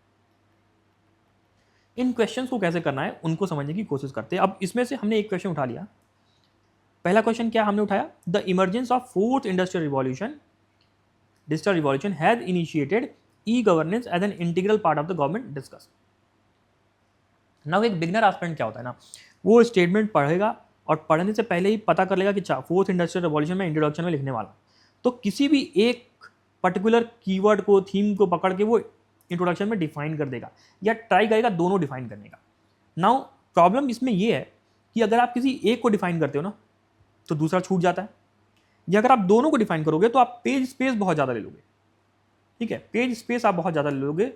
इन क्वेश्चंस को कैसे करना है उनको समझने की कोशिश करते हैं। अब इसमें से हमने एक क्वेश्चन उठा लिया। पहला क्वेश्चन क्या हमने उठाया, the emergence of 4th industrial revolution, digital revolution has initiated e governance as an integral part of the government discuss. Now एक बिगनर एस्पिरेंट क्या होता है ना, वो स्टेटमेंट पढ़ेगा और पढ़ने से पहले ही पता कर लेगा कि 4th इंडस्ट्रियल रिवॉल्यूशन में इंट्रोडक्शन में लिखने वाला। तो किसी भी एक पर्टिकुलर कीवर्ड को, थीम को पकड़ के वो इंट्रोडक्शन में डिफाइन कर देगा या ट्राई करेगा दोनों डिफाइन करने का। नाउ प्रॉब्लम इसमें ये है कि अगर आप किसी एक को डिफाइन करते हो ना तो दूसरा छूट जाता है, या अगर आप दोनों को डिफाइन करोगे तो आप पेज स्पेस बहुत ज़्यादा ले लोगे। ठीक है, पेज स्पेस आप बहुत ज़्यादा ले लोगे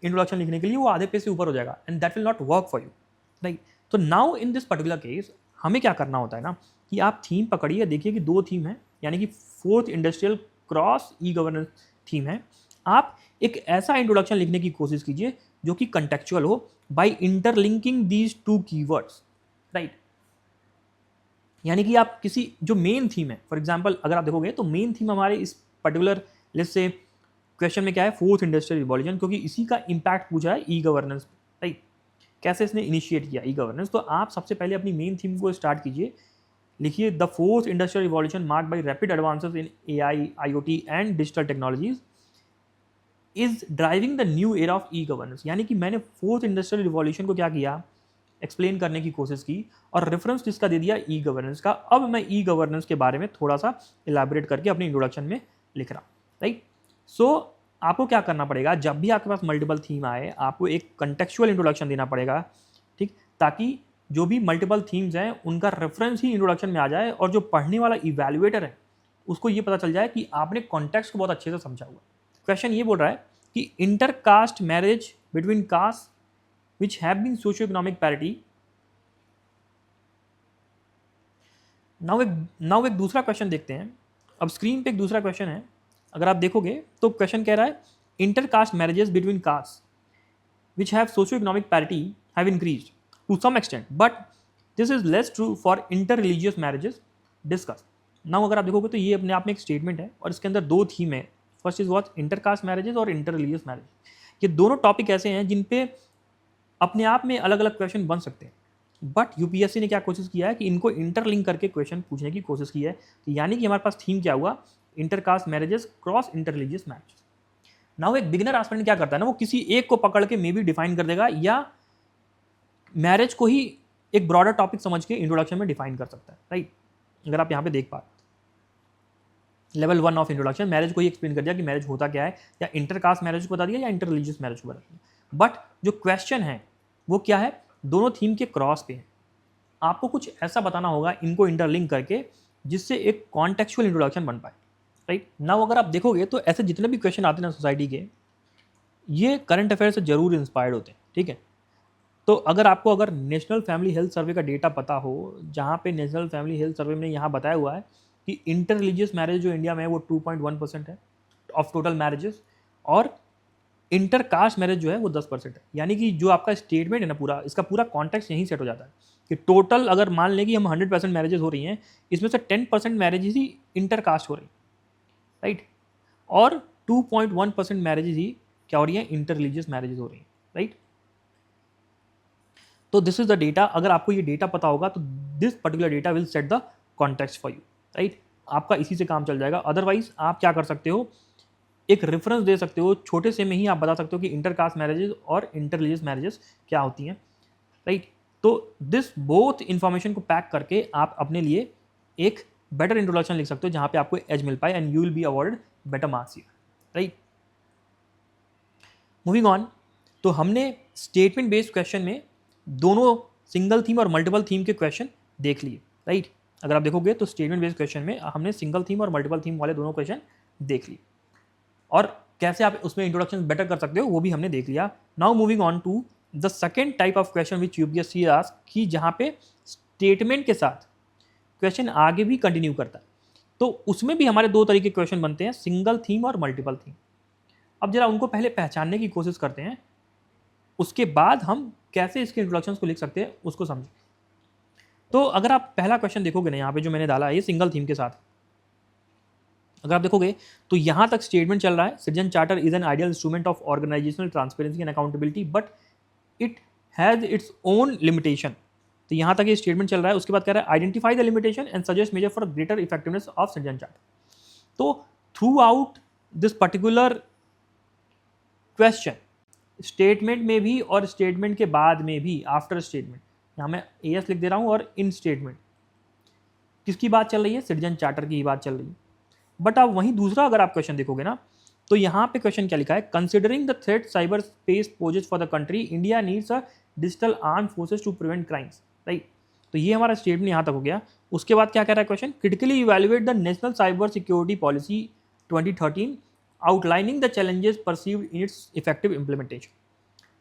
इंट्रोडक्शन लिखने के लिए, वो आधे पेज से ऊपर हो जाएगा and that will not work for you, right. तो now in this particular case हमें क्या करना होता है ना कि आप थीम पकड़िए, देखिए कि 2 थीम है, यानी कि 4th industrial cross e governance theme है। आप एक ऐसा इंट्रोडक्शन लिखने की कोशिश कीजिए जो कि कंटेक्चुअल हो by interlinking these 2 keywords, right. यानी कि आप किसी जो मेन थीम है, फॉर एग्जांपल अगर आप देखोगे तो मेन थीम हमारे इस पर्टिकुलर लिस्ट से क्वेश्चन में क्या है, 4th इंडस्ट्रियल रिवॉल्यूशन, क्योंकि इसी का इंपैक्ट पूछा है ई गवर्नेंस, राइट। कैसे इसने इनिशिएट किया ई गवर्नेंस, तो आप सबसे पहले अपनी मेन थीम को स्टार्ट कीजिए, लिखिए the 4th industrial revolution marked by rapid advances in AI, IoT and digital technologies is driving the new era of e governance. यानी कि मैंने 4th इंडस्ट्रियल रिवॉल्यूशन को क्या किया, एक्सप्लेन करने की कोशिश की और रेफरेंस जिसका दे दिया ई गवर्नेंस का। अब मैं ई गवर्नेंस के बारे में थोड़ा सा इलैबोरेट करके अपनी इंट्रोडक्शन में लिख रहा हूँ, राइट। सो आपको क्या करना पड़ेगा, जब भी आपके पास मल्टीपल थीम आए आपको एक कंटेक्चुअल इंट्रोडक्शन देना पड़ेगा, ठीक, ताकि जो भी मल्टीपल थीम्स हैं उनका रेफरेंस ही इंट्रोडक्शन में आ जाए और जो पढ़ने वाला इवैल्यूएटर है उसको ये पता चल जाए कि आपने कॉन्टेक्स्ट को बहुत अच्छे से समझा हुआ। क्वेश्चन ये बोल रहा है कि intercaste marriage between caste which have been socio economic parity. Now एक दूसरा क्वेश्चन देखते हैं। अब स्क्रीन पे एक दूसरा क्वेश्चन है, अगर आप देखोगे तो क्वेश्चन कह रहा है intercaste marriages between caste which have socio economic parity have increased to some extent but this is less true for inter religious marriages discuss. Now अगर आप देखोगे तो ये अपने आप में एक स्टेटमेंट है और इसके अंदर 2 थीम है। First is what intercaste marriages और इंटर रिलीजियस मैरिज। ये दोनों टॉपिक ऐसे हैं जिन पे अपने आप में अलग अलग क्वेश्चन बन सकते हैं, बट यूपीएससी ने क्या कोशिश किया है कि इनको इंटरलिंक करके क्वेश्चन पूछने की कोशिश की है। तो यानी कि हमारे पास थीम क्या हुआ, intercaste marriages cross inter religious marriages. Now एक बिगिनर एस्पिरेंट क्या करता है ना, वो किसी एक को पकड़ के मे बी डिफाइन कर देगा या मैरिज को ही एक ब्रॉडर टॉपिक समझ के इंट्रोडक्शन में डिफाइन कर सकता है, राइट। अगर आप यहाँ पे देख पा रहे लेवल 1 ऑफ इंट्रोडक्शन, मैरिज को ही एक्सप्लेन कर दिया कि मैरिज होता क्या है, या इंटरकास्ट मैरिज को बता दिया या इंटर रिलीजियस मैरिज को बता दिया। बट जो क्वेश्चन है वो क्या है, दोनों थीम के क्रॉस पे है। आपको कुछ ऐसा बताना होगा इनको इंटरलिंक करके जिससे एक कॉन्टेक्चुअल इंट्रोडक्शन बन पाए, राइट। नाउ अगर आप देखोगे तो ऐसे जितने भी क्वेश्चन आते हैं ना सोसाइटी के, ये करंट अफेयर से जरूर इंस्पायर्ड होते हैं, ठीक है। तो अगर नेशनल फैमिली हेल्थ सर्वे का डेटा पता हो, जहाँ पे नेशनल फैमिली हेल्थ सर्वे में यहाँ बताया हुआ है कि इंटर रिलीजियस मैरिज जो इंडिया में है वो 2.1% है ऑफ टोटल मैरिजेस, और इंटर कास्ट मैरिज जो है वो 10% है। यानी कि जो आपका स्टेटमेंट है ना पूरा, इसका पूरा कॉन्टेक्स्ट यहीं सेट हो जाता है कि टोटल अगर मान लें कि हम 100% मैरिजेस हो रही हैं, इसमें से 10% मैरिजेस ही इंटर कास्ट हो रही, राइट, और 2.1% मैरिजेस ही क्या हो रही है, इंटर रिलीजियस मैरिजेस हो रही हैं, राइट। तो दिस इज द डेटा। अगर आपको ये डेटा पता होगा तो this particular data will set the context for you, right. आपका इसी से काम चल जाएगा। अदरवाइज आप क्या कर सकते हो, एक रेफरेंस दे सकते हो, छोटे से में ही आप बता सकते हो कि इंटरकास्ट मैरिजेस और इंटर रिलीजियस मैरिजेस क्या होती हैं, राइट। तो दिस बोथ इन्फॉर्मेशन को पैक करके आप अपने लिए एक बेटर इंट्रोडक्शन लिख सकते हो जहाँ पे आपको एज मिल पाए and you will be awarded better marks here, right. Moving on, तो हमने स्टेटमेंट बेस्ड क्वेश्चन में दोनों सिंगल थीम और मल्टीपल थीम के क्वेश्चन देख लिए, राइट। अगर आप देखोगे तो स्टेटमेंट बेस्ड क्वेश्चन में हमने सिंगल थीम और मल्टीपल थीम वाले दोनों क्वेश्चन देख लिए और कैसे आप उसमें इंट्रोडक्शन बेटर कर सकते हो वो भी हमने देख लिया। Now moving on to the second type of question which UPSC ask, कि जहाँ पे स्टेटमेंट के साथ क्वेश्चन आगे भी कंटिन्यू करता है। तो उसमें भी हमारे 2 तरीके क्वेश्चन बनते हैं, सिंगल थीम और मल्टीपल थीम। अब जरा उनको पहले पहचानने की कोशिश करते हैं, उसके बाद हम कैसे इसके इंट्रोडक्शंस को लिख सकते हैं उसको समझें। तो अगर आप पहला क्वेश्चन देखोगे ना, यहाँ पे जो मैंने डाला है ये सिंगल थीम के साथ, अगर आप देखोगे तो यहाँ तक स्टेटमेंट चल रहा है, citizen charter is an ideal instrument of organisational transparency and accountability but it has its own limitation. तो यहाँ तक ये स्टेटमेंट चल रहा है। उसके बाद कह रहा है identify the limitation and suggest measure for greater effectiveness of citizen charter. तो throughout this particular question, statement में भी और स्टेटमेंट के बाद में भी, आफ्टर स्टेटमेंट, यहाँ मैं एएस लिख दे रहा हूँ, और इन स्टेटमेंट किसकी बात चल रही है, सिटीजन चार्टर की बात चल रही है। बट आप वहीं दूसरा अगर आप क्वेश्चन देखोगे ना, तो यहाँ पे क्वेश्चन क्या लिखा है, considering the threat cyber space poses for the country, India needs a digital arm forces to prevent crimes, right. तो ये हमारा स्टेटमेंट यहाँ तक हो गया। उसके बाद क्या कह रहा है question, critically evaluate the national cyber security policy 2013 outlining the challenges perceived in its effective implementation.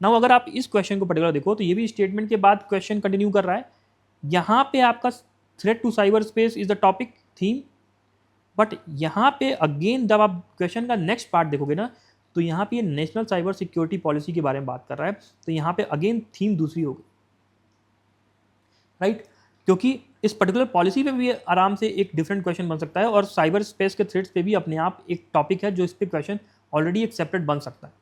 Now अगर आप इस क्वेश्चन को पर्टिकुलर देखो तो ये भी स्टेटमेंट के बाद क्वेश्चन कंटिन्यू कर रहा है। यहाँ पे आपका threat to cyber space is the topic theme, but यहाँ पे अगेन जब आप क्वेश्चन का नेक्स्ट पार्ट देखोगे ना, तो यहाँ पे नेशनल साइबर सिक्योरिटी पॉलिसी के बारे में बात कर रहा है, तो यहाँ पे अगेन थीम दूसरी होगी, राइट। क्योंकि इस पर्टिकुलर पॉलिसी पे भी आराम से एक डिफरेंट क्वेश्चन बन सकता है, और साइबर स्पेस के थ्रेट्स पे भी अपने आप एक टॉपिक है जो इस पे क्वेश्चन ऑलरेडी एक सेपरेट बन सकता है।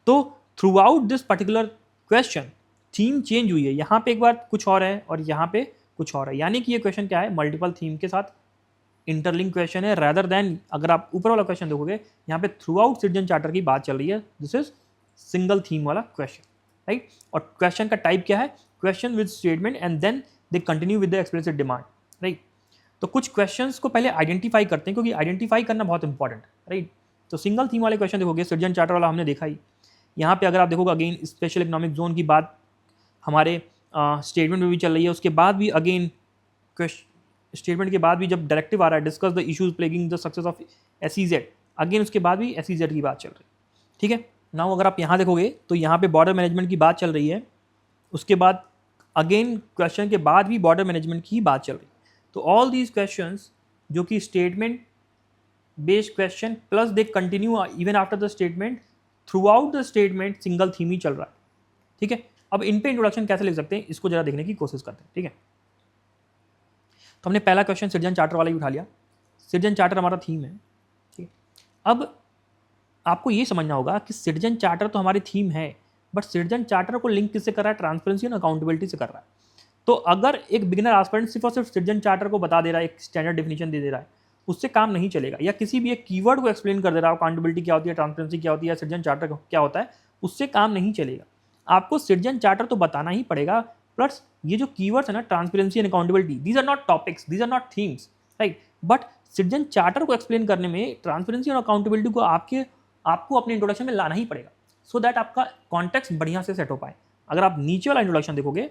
तो throughout this particular question theme change हुई है, यहाँ पे एक बार कुछ और है और यहाँ पे कुछ और है, यानी कि ये क्वेश्चन क्या है, मल्टीपल थीम के साथ इंटरलिंक क्वेश्चन है, रादर देन अगर आप ऊपर वाला क्वेश्चन देखोगे यहाँ पे थ्रू आउट सिटीजन चार्टर की बात चल रही है, दिस इज सिंगल थीम वाला क्वेश्चन, राइट। और क्वेश्चन का टाइप क्या है, question with statement and then they continue with the explicit demand, right. तो कुछ क्वेश्चंस को पहले आइडेंटिफाई करते हैं, क्योंकि आइडेंटिफाई करना बहुत इंपॉर्टेंट है, राइट। तो सिंगल थीम वाले क्वेश्चन देखोगे, सिटीजन चार्टर वाला हमने देखा ही। यहाँ पे अगर आप देखोगे अगेन स्पेशल इकोनॉमिक जोन की बात हमारे स्टेटमेंट में भी चल रही है, उसके बाद भी अगेन स्टेटमेंट के बाद भी जब डायरेक्टिव आ रहा है, discuss the issues plaguing the success of SEZ, again उसके बाद भी SEZ की बात चल रही है, ठीक है। नाउ अगर आप यहाँ देखोगे तो यहाँ पे बॉर्डर मैनेजमेंट की बात चल रही है, उसके बाद अगेन क्वेश्चन के बाद भी बॉर्डर मैनेजमेंट की बात चल रही है। तो ऑल दीज क्वेश्चंस जो कि statement based question plus they continue even after the statement, throughout the statement single theme ही चल रहा है, ठीक है। अब इन पे इंट्रोडक्शन कैसे लिख सकते हैं, इसको जरा देखने की कोशिश करते हैं, ठीक है। तो हमने पहला क्वेश्चन सिटीजन चार्टर वाला ही उठा लिया, सिटीजन चार्टर हमारा थीम है, ठीक है। अब आपको ये समझना होगा कि सिटीजन चार्टर तो हमारी थीम है, बट सिटीजन चार्टर को लिंक किससे कर रहा है, ट्रांसपेरेंसी एंड अकाउंटेबिलिटी से कर रहा है। तो अगर एक बिगिनर एस्पिरेंट सिर्फ और सिर्फ सिटीजन चार्टर को बता दे रहा है, एक स्टैंडर्ड डेफिनेशन दे रहा है, उससे काम नहीं चलेगा, या किसी भी एक कीवर्ड को एक्सप्लेन कर दे रहा है, अकाउंटेबिलिटी क्या होती है, ट्रांसपेरेंसी क्या होती है, सिटीजन चार्टर क्या होता है, उससे काम नहीं चलेगा। आपको सिटीजन चार्टर तो बताना ही पड़ेगा, प्लस ये जो कीवर्ड्स है ना, transparency and accountability, these are not topics, these are not themes, right. But citizen charter को एक्सप्लेन करने में ट्रांसपेरेंसी और अकाउंटेबिलिटी को आपको अपने इंट्रोडक्शन में लाना ही पड़ेगा, सो दैट आपका कॉन्टेक्स्ट बढ़िया से सेट हो पाए। अगर आप नीचे वाला इंट्रोडक्शन देखोगे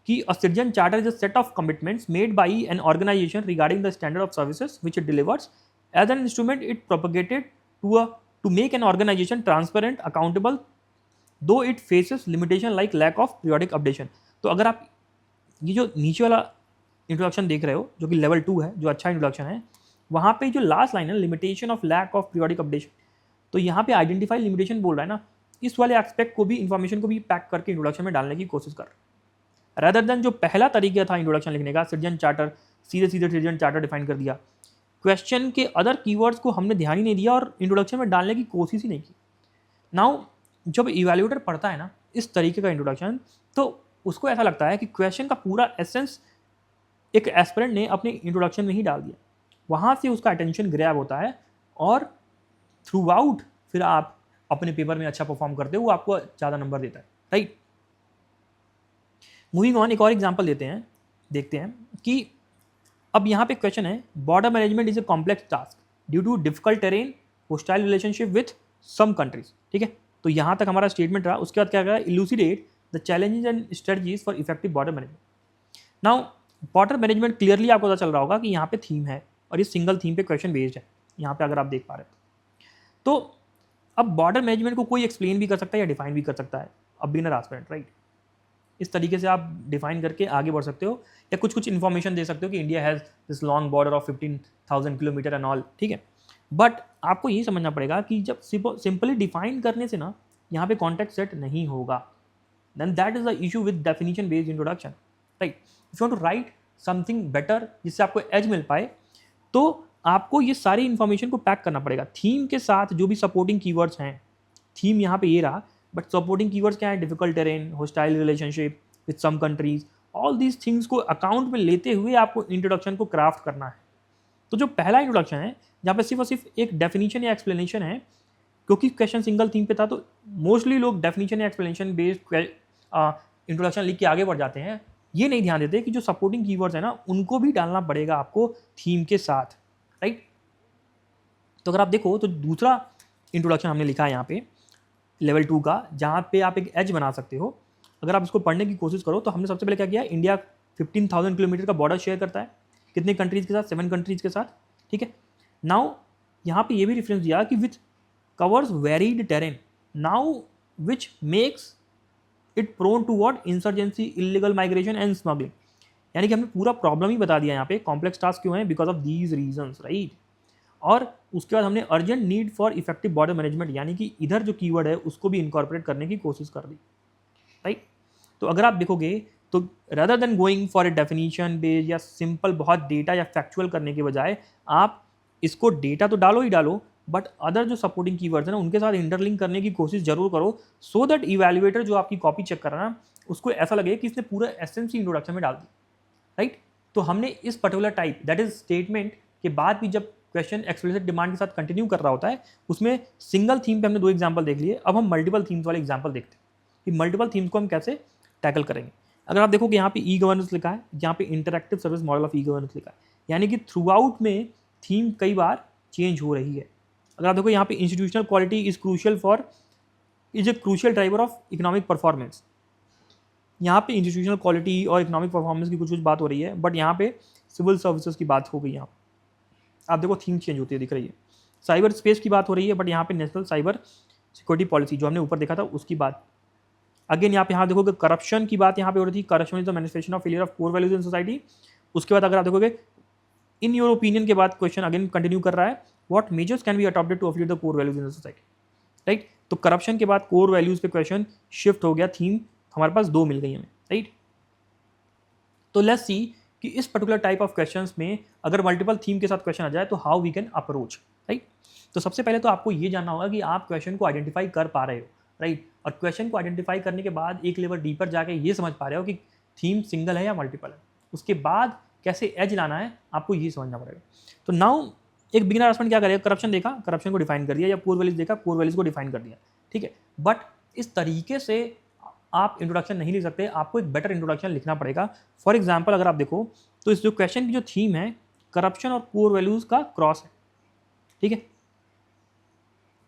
कि a citizen charter is a set of commitments made by an organization regarding the standard of services which it delivers. As an instrument, it propagated to make an organization transparent, accountable, though it faces limitation like lack of periodic updation. तो अगर आप ये जो नीचे वाला इंट्रोडक्शन देख रहे हो जो कि लेवल 2 है, जो अच्छा इंट्रोडक्शन है, वहाँ पे जो लास्ट लाइन है, limitation of lack of periodic updation, तो यहाँ पे आइडेंटिफाई लिमिटेशन बोल रहा है ना, इस वाले एस्पेक्ट को भी, इन्फॉर्मेशन को भी पैक करके इंट्रोडक्शन में डालने की कोशिश कर रहा है, रादर देन जो पहला तरीका था इंट्रोडक्शन लिखने का, सिटीजन चार्टर, सीधे सीधे सिटीजन चार्टर डिफाइन कर दिया, क्वेश्चन के अदर कीवर्ड्स को हमने ध्यान ही नहीं दिया और इंट्रोडक्शन में डालने की कोशिश ही नहीं की। नाउ जब इवैल्यूएटर पढ़ता है ना इस तरीके का इंट्रोडक्शन, तो उसको ऐसा लगता है कि क्वेश्चन का पूरा एसेंस एक एस्पिरेंट ने अपने इंट्रोडक्शन में ही डाल दिया, वहाँ से उसका अटेंशन ग्रैब होता है, और थ्रू आउट फिर आप अपने पेपर में अच्छा परफॉर्म करते हो, वो आपको ज़्यादा नंबर देता है, राइट। मूविंग ऑन, एक और एग्जांपल देखते हैं कि अब यहाँ पे क्वेश्चन है, border management is a complex task due to difficult terrain, hostile relationship with some countries, ठीक है। तो यहाँ तक हमारा स्टेटमेंट रहा, उसके बाद क्या करा, elucidate the challenges and strategies for effective border management. Now border management clearly आपको पता चल रहा होगा कि यहाँ पे थीम है और ये सिंगल थीम पे क्वेश्चन बेस्ड है, यहाँ पे अगर आप देख पा रहे हो। तो अब बॉर्डर मैनेजमेंट को कोई एक्सप्लेन भी कर सकता है या डिफाइन भी कर सकता है, अब बिगिनर एस्पिरेंट, राइट। इस तरीके से आप डिफाइन करके आगे बढ़ सकते हो, या कुछ इन्फॉर्मेशन दे सकते हो कि India has this long border of 15,000 kilometre and all, ठीक है। बट आपको यही समझना पड़ेगा कि जब सिंपली डिफाइन करने से ना यहाँ पे कॉन्टेक्स्ट सेट नहीं होगा, then that is the issue with definition based introduction, right. If you want to write something better जिससे आपको एज मिल पाए, तो आपको ये सारी इन्फॉर्मेशन को पैक करना पड़ेगा थीम के साथ, जो भी सपोर्टिंग कीवर्ड्स हैं। थीम यहाँ पे ये रहा, बट सपोर्टिंग कीवर्ड्स क्या है, difficult terrain, hostile relationship with some countries, all these things को अकाउंट में लेते हुए आपको इंट्रोडक्शन को क्राफ्ट करना है। तो जो पहला इंट्रोडक्शन है जहाँ पे सिर्फ और सिर्फ एक डेफिनेशन या एक्सप्लेनेशन है, क्योंकि क्वेश्चन सिंगल थीम पे था, तो मोस्टली लोग डेफिनेशन या एक्सप्लेनेशन बेस्ड इंट्रोडक्शन लिख के आगे बढ़ जाते हैं, ये नहीं ध्यान देते कि जो सपोर्टिंग कीवर्ड्स है ना उनको भी डालना पड़ेगा आपको थीम के साथ, राइट। तो अगर आप देखो तो दूसरा इंट्रोडक्शन हमने लिखा है यहाँ पे लेवल 2 का, जहाँ पे आप एक एज बना सकते हो। अगर आप इसको पढ़ने की कोशिश करो तो हमने सबसे पहले क्या किया, इंडिया 15,000 किलोमीटर का बॉर्डर शेयर करता है कितने कंट्रीज़ के साथ, 7 कंट्रीज़ के साथ, ठीक है। नाउ यहाँ पे ये भी रेफरेंस दिया कि with covers varied terrain now which makes it prone to what, insurgency, illegal migration and smuggling. यानी कि हमने पूरा प्रॉब्लम ही बता दिया यहाँ पे, कॉम्प्लेक्स टास्क क्यों है, because of these reasons, right. और उसके बाद हमने urgent need for effective border management, यानी कि इधर जो कीवर्ड है उसको भी इनकॉर्पोरेट करने की कोशिश कर दी, राइट। तो अगर आप देखोगे तो rather than going for a definition based या सिंपल बहुत डेटा या फैक्चुअल करने के बजाय आप इसको डेटा तो डालो ही डालो, बट अदर जो सपोर्टिंग कीवर्ड्स है ना उनके साथ इंटरलिंक करने की कोशिश जरूर करो, सो दैट इवैल्यूएटर जो आपकी कॉपी चेक कर रहा है ना उसको ऐसा लगे कि इसने पूरा एसेंस ही इंट्रोडक्शन में डाल दी, राइट। तो हमने इस particular type that is statement के बाद भी जब क्वेश्चन एक्सप्लिसिट डिमांड के साथ कंटिन्यू कर रहा होता है उसमें सिंगल थीम पे हमने 2 एग्जांपल देख लिए, अब हम मल्टीपल थीम्स वाले एग्जांपल देखते हैं कि मल्टीपल थीम्स को हम कैसे टैकल करेंगे। अगर आप देखो कि यहाँ पे ई गवर्नेंस लिखा है, यहाँ पे interactive service model of e governance लिखा है, यानी कि थ्रू आउट में थीम कई बार चेंज हो रही है। अगर आप देखो यहाँ पे institutional quality is crucial for is a crucial driver of economic performance, यहाँ पे इंस्टीट्यूशनल क्वालिटी और इकोनॉमिक परफॉर्मेंस की कुछ बात हो रही है, बट यहाँ पे सिविल सर्विसेज की बात हो गई। यहाँ आप देखो थीम चेंज होती है दिख रही है, साइबर स्पेस की बात हो रही है, बट यहाँ पे नेशनल साइबर सिक्योरिटी पॉलिसी जो हमने ऊपर देखा था उसकी बात। अगेन यहाँ देखोगे करप्शन की बात यहाँ पे हो रही थी, corruption is the manifestation of failure of core values in society. उसके बाद अगर आप देखोगे इन योर ओपिनियन के बाद क्वेश्चन अगेन कंटिन्यू कर रहा है, what measures can be adopted to uplift the core values in society, right. तो करप्शन के बाद कोर वैल्यूज पे क्वेश्चन शिफ्ट हो गया, थीम हमारे पास 2 मिल गई हमें, राइट। तो लेट्स सी कि इस पर्टिकुलर टाइप ऑफ क्वेश्चंस में अगर मल्टीपल थीम के साथ क्वेश्चन आ जाए तो how we can approach, right. तो सबसे पहले तो आपको ये जानना होगा कि आप क्वेश्चन को आइडेंटिफाई कर पा रहे हो, राइट। और क्वेश्चन को आइडेंटिफाई करने के बाद एक लेवल डीपर जाके ये समझ पा रहे हो कि थीम सिंगल है या मल्टीपल है। उसके बाद कैसे एज लाना है आपको ये समझना पड़ेगा। तो नाउ एक बिगिनर स्टूडेंट क्या करेगा, करप्शन देखा, करप्शन को डिफाइन कर दिया, या कोर वैल्यूज देखा, कोर वैल्यूज को डिफाइन कर दिया, ठीक है। बट इस तरीके से आप इंट्रोडक्शन नहीं लिख सकते, आपको एक बेटर इंट्रोडक्शन लिखना पड़ेगा। फॉर एग्जाम्पल अगर आप देखो तो इस जो क्वेश्चन की जो थीम है करप्शन और कोर वैल्यूज का क्रॉस है, ठीक है।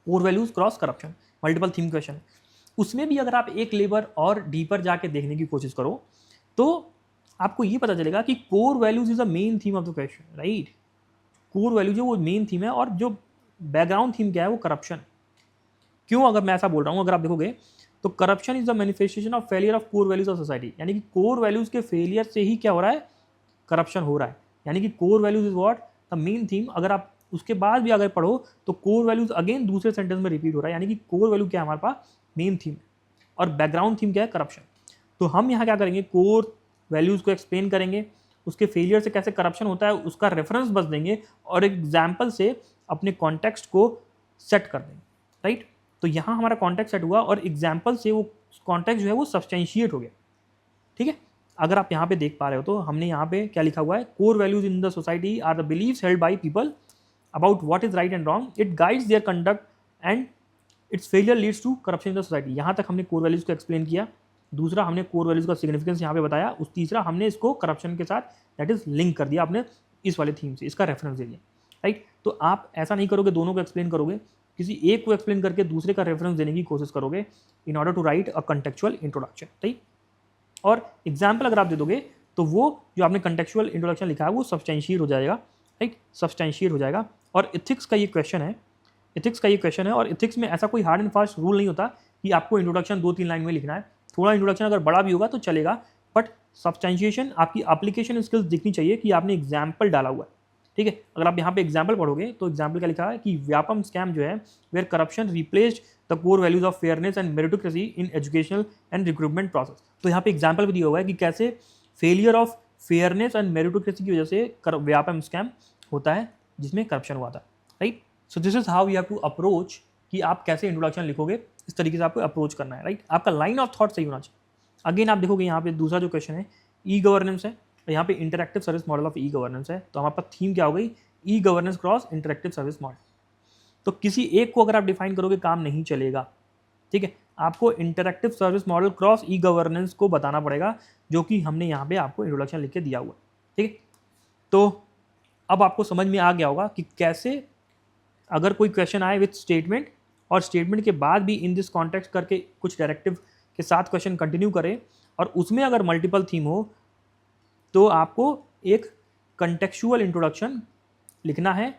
Core values cross corruption multiple theme question है। उसमें भी अगर आप एक लेवल और डीपर जाके देखने की कोशिश करो तो आपको ये पता चलेगा कि core values is the main theme of the question, right. Core value जो वो मेन थीम है और जो बैकग्राउंड थीम क्या है वो करप्शन। क्यों अगर मैं ऐसा बोल रहा हूँ, अगर आप देखोगे तो corruption is the manifestation of failure of core values of society, यानी कि कोर वैल्यूज के फेलियर से ही क्या हो रहा है, करप्शन हो रहा है। यानी कि core values is what the main theme. अगर आप उसके बाद भी अगर पढ़ो तो कोर वैल्यूज अगेन दूसरे सेंटेंस में रिपीट हो रहा है, यानी कि कोर वैल्यू क्या है हमारे पास, मेन थीम और बैकग्राउंड थीम क्या है, करप्शन। तो हम यहाँ क्या करेंगे, कोर वैल्यूज को एक्सप्लेन करेंगे, उसके फेलियर से कैसे करप्शन होता है उसका रेफरेंस बस देंगे और एग्जाम्पल से अपने कॉन्टेक्स्ट को सेट कर देंगे, राइट। तो यहाँ हमारा कॉन्टेक्स्ट सेट हुआ और एग्जाम्पल से वो कॉन्टेक्स्ट जो है वो सब्सटेंशिएट हो गया, ठीक है। अगर आप यहाँ पे देख पा रहे हो तो हमने यहाँ पे क्या लिखा हुआ है, core values in the society are the beliefs held by people about what is right and wrong, it guides their conduct and its failure leads to corruption in the society. यहाँ तक हमने कोर वैल्यूज को एक्सप्लेन किया। दूसरा हमने कोर वैल्यूज का सिग्निफिकेंस यहाँ पे बताया। उस तीसरा हमने इसको करप्शन के साथ दैट इज लिंक कर दिया, आपने इस वाले थीम से इसका रेफरेंस दे दिया, राइट। तो आप ऐसा नहीं करोगे दोनों को एक्सप्लेन करोगे, किसी एक को एक्सप्लेन करके दूसरे का रेफरेंस देने की कोशिश करोगे in order to write a contextual introduction, right. और एग्जाम्पल अगर आप दे दोगे तो वो जो आपने कंटेक्चुअल इंट्रोडक्शन लिखा है वो सब्सटेंशिएट हो जाएगा, राइट, सब्सटेंशिएट हो जाएगा। और इथिक्स का ये क्वेश्चन है, और इथिक्स में ऐसा कोई हार्ड एंड फास्ट रूल नहीं होता कि आपको इंट्रोडक्शन 2-3 लाइन में लिखना है। थोड़ा इंट्रोडक्शन अगर बड़ा भी होगा तो चलेगा, बट सब्सटेंशिएशन आपकी एप्लीकेशन स्किल्स दिखनी चाहिए कि आपने एग्जाम्पल डाला हुआ है, ठीक है। अगर आप यहाँ पे एग्जाम्पल पढ़ोगे तो एग्जाम्पल क्या लिखा है कि व्यापम स्कैम जो है where corruption replaced the core values of fairness and meritocracy in educational and recruitment process. तो यहाँ पे एग्जाम्पल भी दिया हुआ है कि कैसे failure of fairness and meritocracy की वजह से व्यापम स्कैम होता है जिसमें करप्शन हुआ था, right. So this is how you have to approach कि आप कैसे इंट्रोडक्शन लिखोगे, इस तरीके से आपको अप्रोच करना है, राइट। आपका लाइन ऑफ थॉट सही होना चाहिए। अगेन आप देखोगे यहाँ पे दूसरा जो क्वेश्चन है ई गवर्नेंस है, तो यहाँ पे interactive service model of e governance है। तो हमारे पास थीम क्या हो गई, e governance cross interactive service model. तो किसी एक को अगर आप डिफाइन करोगे काम नहीं चलेगा, ठीक है। आपको interactive service model cross e governance को बताना पड़ेगा, जो कि हमने यहाँ पे आपको इंट्रोडक्शन लिख के दिया हुआ है, ठीक है। तो अब आपको समझ में आ गया होगा कि कैसे अगर कोई क्वेश्चन आए विथ स्टेटमेंट और स्टेटमेंट के बाद भी इन दिस कॉन्टेक्स्ट करके कुछ डायरेक्टिव के साथ क्वेश्चन कंटिन्यू करे और उसमें अगर मल्टीपल थीम हो तो आपको एक कंटेक्चुअल इंट्रोडक्शन लिखना है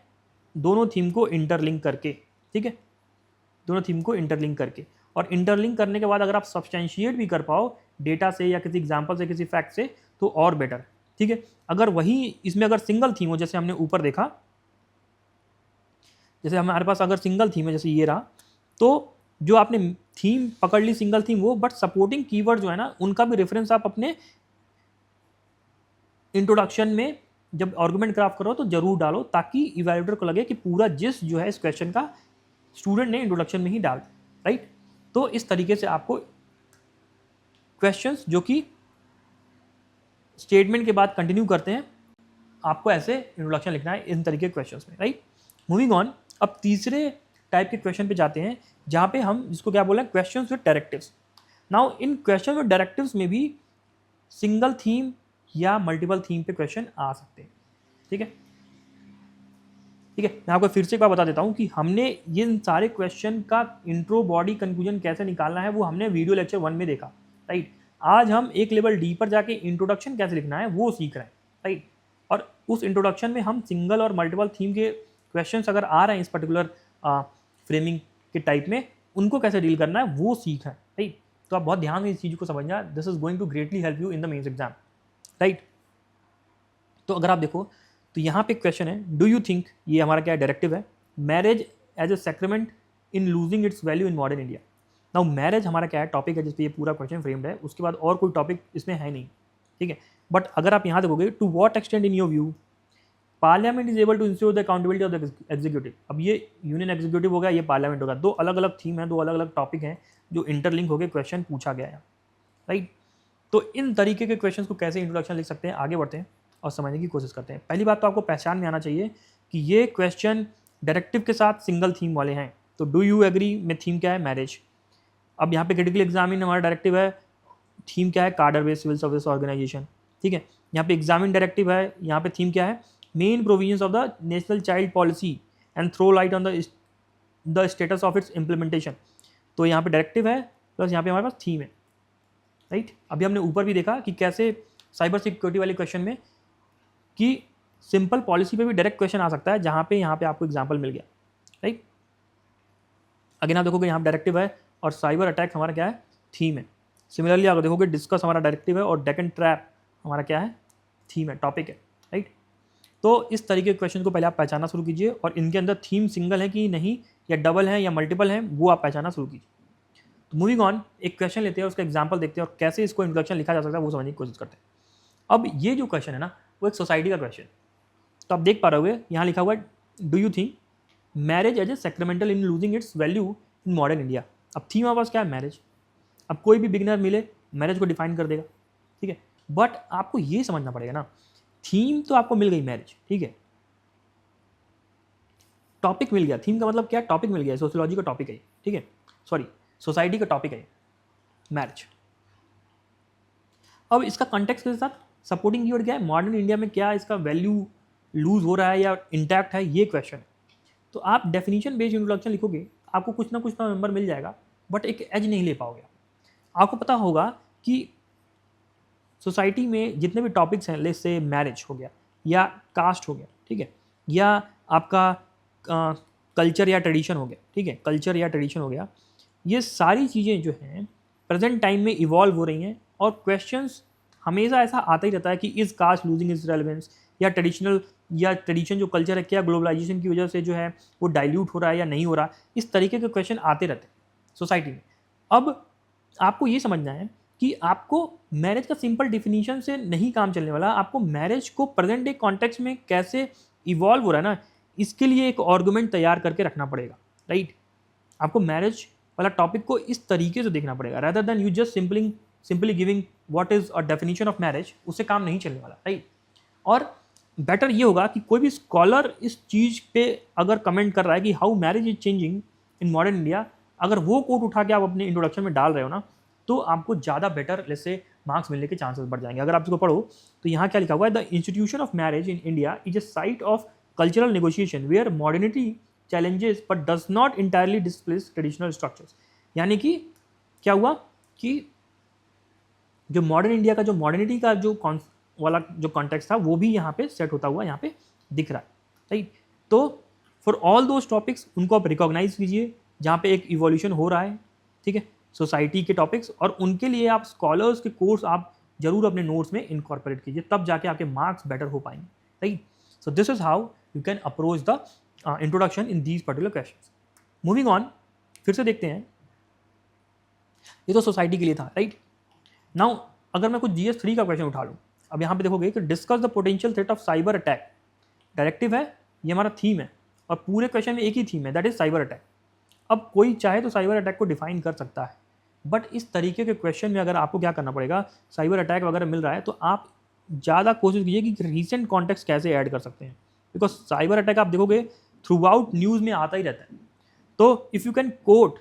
दोनों थीम को इंटरलिंक करके, ठीक है, दोनों थीम को इंटरलिंक करके। और इंटरलिंक करने के बाद अगर आप सब्सटेंशिएट भी कर पाओ डेटा से या किसी एग्जांपल से, किसी फैक्ट से, तो और बेटर, ठीक है। अगर वही इसमें अगर सिंगल थीम हो, जैसे हमने ऊपर देखा, जैसे हमारे पास अगर सिंगल थीम है जैसे ये रहा, तो जो आपने थीम पकड़ ली सिंगल थीम वो, बट सपोर्टिंग कीवर्ड जो है ना उनका भी रेफरेंस आप अपने इंट्रोडक्शन में जब आर्गुमेंट क्राफ्ट करो तो जरूर डालो, ताकि इवैल्यूएटर को लगे कि पूरा जिस जो है इस क्वेश्चन का स्टूडेंट ने इंट्रोडक्शन में ही डाल, राइट। तो इस तरीके से आपको क्वेश्चंस जो कि स्टेटमेंट के बाद कंटिन्यू करते हैं, आपको ऐसे इंट्रोडक्शन लिखना है इन तरीके के क्वेश्चंस में, राइट। मूविंग ऑन, अब तीसरे टाइप के क्वेश्चन पे जाते हैं जहाँ पे हम जिसको क्या बोल रहे हैं, questions with directives. Now in question with directives में भी सिंगल थीम या मल्टीपल थीम पे क्वेश्चन आ सकते हैं, ठीक है, ठीक है। मैं आपको फिर से एक बार बता देता हूँ कि हमने इन सारे क्वेश्चन का इंट्रो, बॉडी, कंक्लूजन कैसे निकालना है वो हमने वीडियो लेक्चर 1 में देखा, राइट। आज हम एक लेवल डी पर जाके इंट्रोडक्शन कैसे लिखना है वो सीख रहे हैं, राइट। और उस इंट्रोडक्शन में हम सिंगल और मल्टीपल थीम के क्वेश्चंस अगर आ रहे हैं इस पर्टिकुलर फ्रेमिंग के टाइप में, उनको कैसे डील करना है वो सीख है, राइट। तो आप बहुत ध्यान से इस चीज़ को समझना, this is going to greatly help you in the mains exam, right. तो अगर आप देखो तो यहाँ पे क्वेश्चन है, डू यू थिंक, ये हमारा क्या डायरेक्टिव है, marriage as a sacrament in losing its value in modern India. Now marriage हमारा क्या है, टॉपिक है जिस पे ये पूरा क्वेश्चन फ्रेम्ड है, उसके बाद और कोई टॉपिक इसमें है नहीं, ठीक है। बट अगर आप यहाँ देखोगे, to what extent in your view parliament is able to ensure the accountability of the executive. अब ये यूनियन एग्जीक्यूटिव हो गया, ये पार्लियामेंट होगा, दो अलग अलग थीम है, दो अलग अलग टॉपिक हैं जो इंटरलिंक होकर क्वेश्चन पूछा गया है, राइट। तो इन तरीके के क्वेश्चन को कैसे इंट्रोडक्शन लिख सकते हैं, आगे बढ़ते हैं और समझने की कोशिश करते हैं। पहली बात तो आपको पहचान में आना चाहिए कि ये क्वेश्चन डायरेक्टिव के साथ सिंगल थीम वाले हैं। तो डू यू एग्री में थीम क्या है, मैरिज। अब यहाँ पे क्रिटिकल एग्जामिन हमारा डायरेक्टिव है, थीम क्या है, कार्डर बेस्ड सिविल सर्विस ऑर्गेनाइजेशन, ठीक है। यहाँ पे एग्जामिन डायरेक्टिव है, यहाँ पे थीम क्या है, main provisions of the national child policy and throw light on the status of its implementation. तो यहाँ पे डायरेक्टिव है प्लस यहाँ पे हमारे पास थीम है, राइट। अभी हमने ऊपर भी देखा कि कैसे साइबर सिक्योरिटी वाले क्वेश्चन में कि सिंपल पॉलिसी पे भी डायरेक्ट क्वेश्चन आ सकता है, जहाँ पे यहाँ पे आपको एग्जांपल मिल गया, राइट। अगेन आप देखोगे यहाँ डायरेक्टिव है और साइबर अटैक हमारा क्या है, थीम है। सिमिलरली अगर देखोगे डिस्कस हमारा डायरेक्टिव है और डेक एंड ट्रैप हमारा क्या है, थीम है, टॉपिक है, राइट। तो इस तरीके के क्वेश्चन को पहले आप पहचानना शुरू कीजिए और इनके अंदर थीम सिंगल है कि नहीं, या डबल है या मल्टीपल है, वो आप पहचानना शुरू कीजिए। तो मूविंग ऑन, एक क्वेश्चन लेते हैं, उसका एग्जाम्पल देखते हैं और कैसे इसको इंट्रोडक्शन लिखा जा सकता है वो समझने की कोशिश करते हैं। अब ये जो क्वेश्चन है ना वो एक सोसाइटी का क्वेश्चन, तो आप देख पा रहे होगे यहाँ लिखा हुआ है, do you think marriage as a sacramental in losing its value in modern India. अब थीम हमारे पास क्या है, मैरिज। अब कोई भी बिगिनर मिले मैरिज को डिफाइन कर देगा, ठीक है। बट आपको ये समझना पड़ेगा ना, थीम तो आपको मिल गई मैरिज, ठीक है, टॉपिक मिल गया, थीम का मतलब क्या, टॉपिक मिल गया, सोशियोलॉजी का टॉपिक है, ठीक है, सॉरी सोसाइटी का टॉपिक है मैरिज। अब इसका कॉन्टेक्स्ट के साथ सपोर्टिंग कीवर्ड क्या है, मॉडर्न इंडिया में क्या इसका वैल्यू लूज हो रहा है या इंटैक्ट है, ये क्वेश्चन है। तो आप डेफिनेशन बेस्ड इंट्रोडक्शन लिखोगे, आपको कुछ ना नंबर मिल जाएगा, बट एक एज नहीं ले पाओगे। आपको पता होगा कि सोसाइटी में जितने भी टॉपिक्स हैं, लेट्स से मैरिज हो गया या कास्ट हो गया, ठीक है, या आपका कल्चर या ट्रेडिशन हो गया, ठीक है, कल्चर या ट्रेडिशन हो गया, ये सारी चीज़ें जो हैं प्रेजेंट टाइम में इवॉल्व हो रही हैं और क्वेश्चंस हमेशा ऐसा आता ही रहता है कि is caste losing is relevance, या ट्रेडिशनल या ट्रेडिशन जो कल्चर है क्या ग्लोबलाइजेशन की वजह से जो है वो डाइल्यूट हो रहा है या नहीं हो रहा, इस तरीके के क्वेश्चन आते रहते हैं सोसाइटी में। अब आपको ये समझना है कि आपको मैरिज का सिंपल डिफिनीशन से नहीं काम चलने वाला, आपको मैरिज को प्रेजेंट डे कॉन्टेक्स्ट में कैसे इवॉल्व हो रहा है ना, इसके लिए एक आर्गुमेंट तैयार करके रखना पड़ेगा, राइट। आपको मैरिज वाला टॉपिक को इस तरीके से देखना पड़ेगा, rather than you just simply giving what is a definition of marriage, उससे काम नहीं चलने वाला, राइट। और बेटर ये होगा कि कोई भी स्कॉलर इस चीज़ पे अगर कमेंट कर रहा है कि how marriage is changing in modern India, अगर वो कोट उठा के आप अपने इंट्रोडक्शन में डाल रहे हो ना, तो आपको ज़्यादा बेटर जैसे मार्क्स मिलने के चांसेस बढ़ जाएंगे। अगर आप इसको पढ़ो तो यहाँ क्या लिखा हुआ है, the institution of marriage in India is a site of cultural negotiation where modernity challenges but does not entirely displace traditional structures। यानी कि क्या हुआ कि जो मॉडर्न इंडिया का जो मॉडर्निटी का जो वाला जो कॉन्टेक्स्ट था वो भी यहाँ पे सेट होता हुआ यहाँ पे दिख रहा है, राइट। तो फॉर ऑल दोज टॉपिक्स उनको आप रिकॉग्नाइज कीजिए जहाँ पे एक इवोल्यूशन हो रहा है, ठीक है, सोसाइटी के टॉपिक्स, और उनके लिए आप स्कॉलर्स के कोर्स आप जरूर अपने नोट्स में इनकॉर्पोरेट कीजिए, तब जाके आपके मार्क्स बेटर हो पाएंगे, right. So this is how you can approach the introduction in these particular questions. Moving on, फिर से देखते हैं, ये तो सोसाइटी के लिए था, राइट। नाउ अगर मैं कुछ GS3 का क्वेश्चन उठा लूँ, अब यहाँ पे देखोगे कि discuss the potential threat of cyber attack, directive है, ये हमारा थीम है, और पूरे क्वेश्चन में एक ही थीम है, दैट इज साइबर अटैक। अब कोई चाहे तो साइबर अटैक को डिफाइन कर सकता है, बट इस तरीके के क्वेश्चन में अगर आपको क्या करना पड़ेगा, साइबर अटैक वगैरह मिल रहा है तो आप ज़्यादा कोशिश कीजिए कि रीसेंट कॉन्टेक्स्ट कैसे ऐड कर सकते हैं, बिकॉज साइबर अटैक आप देखोगे थ्रू आउट न्यूज़ में आता ही रहता है। तो इफ़ यू कैन कोट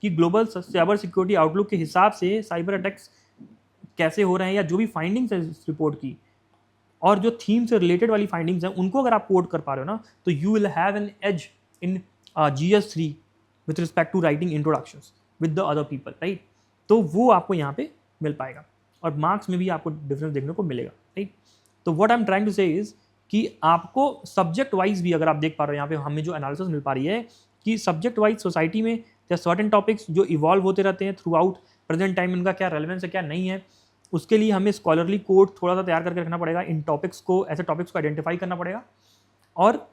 कि ग्लोबल साइबर सिक्योरिटी आउटलुक के हिसाब से साइबर अटैक्स कैसे हो रहे हैं, या जो भी फाइंडिंग्स है इस रिपोर्ट की और जो थीम से रिलेटेड वाली फाइंडिंग्स हैं उनको अगर आप कोट कर पा रहे हो ना, तो you will have an edge in GS3 with respect to writing introductions with the other people, right. तो वो आपको यहाँ पे मिल पाएगा और मार्क्स में भी आपको डिफरेंस देखने को मिलेगा, राइट। तो what I am trying to say is कि आपको सब्जेक्ट वाइज भी अगर आप देख पा रहे हो, यहाँ पे हमें जो एनालिसिस मिल पा रही है कि सब्जेक्ट वाइज सोसाइटी में या सर्टेन टॉपिक्स जो इवॉल्व होते रहते हैं थ्रू आउट प्रेजेंट टाइम, इनका क्या रेलेवेंस है क्या नहीं है, उसके लिए हमें स्कॉलरली कोड थोड़ा सा तैयार करके रखना पड़ेगा, इन टॉपिक्स को, ऐसे टॉपिक्स को आइडेंटिफाई करना पड़ेगा। और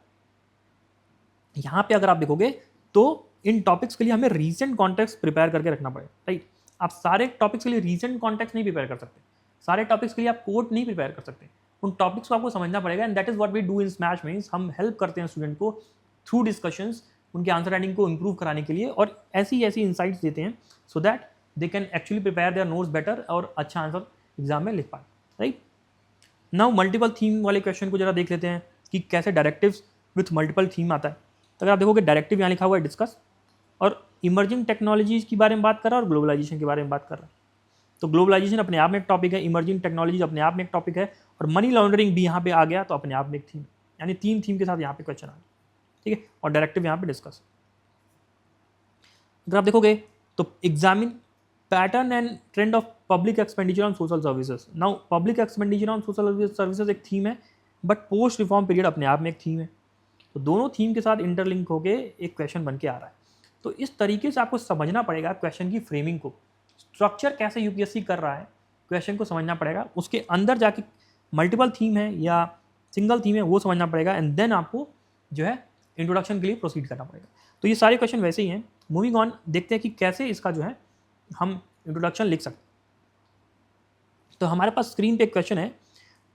यहाँ पे अगर आप देखोगे तो इन टॉपिक्स के लिए हमें रीसेंट कॉन्टेक्स्ट प्रिपेयर करके रखना पड़ेगा, राइट। आप सारे टॉपिक्स के लिए रीसेंट कॉन्टेक्स्ट नहीं प्रिपेयर कर सकते, सारे टॉपिक्स के लिए आप कोड नहीं प्रिपेयर कर सकते, उन टॉपिक्स को आपको समझना पड़ेगा। And that is what we do in Smash means, हम हेल्प करते हैं स्टूडेंट को थ्रू डिस्कशंस उनके आंसर राइटिंग को इंप्रूव कराने के लिए, और ऐसी ऐसी इंसाइट्स देते हैं so that they can actually prepare their notes better और अच्छा आंसर एग्जाम में लिख पाए, राइट। नाउ मल्टीपल थीम वाले क्वेश्चन को जरा देख लेते हैं कि कैसे डायरेक्टिव्स विथ मल्टीपल थीम आता है। तो अगर आप देखोगे डायरेक्टिव यहाँ लिखा हुआ है डिस्कस, और इमर्जिंग टेक्नोलॉजीज के बारे में बात कर रहा है और ग्लोबलाइजेशन के बारे में बात कर रहा है। तो ग्लोबलाइजेशन अपने आप में एक टॉपिक है, इमर्जिंग टेक्नोलॉजीज अपने आप में एक टॉपिक है, और मनी लॉन्ड्रिंग भी यहाँ पे आ गया तो अपने आप में एक थीम, यानी 3 थीम के साथ यहाँ पे क्वेश्चन आ गया, ठीक है। और डायरेक्टिव यहाँ पे डिस्कस। अगर आप देखोगे तो examine pattern and trend of public expenditure on social services. Now public expenditure on social services एक थीम है, बट पोस्ट रिफॉर्म पीरियड अपने आप में एक थीम है। तो दोनों थीम के साथ इंटरलिंक होके एक क्वेश्चन बन के आ रहा है। तो इस तरीके से आपको समझना पड़ेगा क्वेश्चन की फ्रेमिंग को, स्ट्रक्चर कैसे यूपीएससी कर रहा है, क्वेश्चन को समझना पड़ेगा, उसके अंदर जाके मल्टीपल थीम है या सिंगल थीम है वो समझना पड़ेगा, एंड देन आपको जो है इंट्रोडक्शन के लिए प्रोसीड करना पड़ेगा। तो ये सारे क्वेश्चन वैसे ही हैं। मूविंग ऑन, देखते हैं कि कैसे इसका जो है हम इंट्रोडक्शन लिख सकते हैं। तो हमारे पास स्क्रीन पे एक क्वेश्चन है,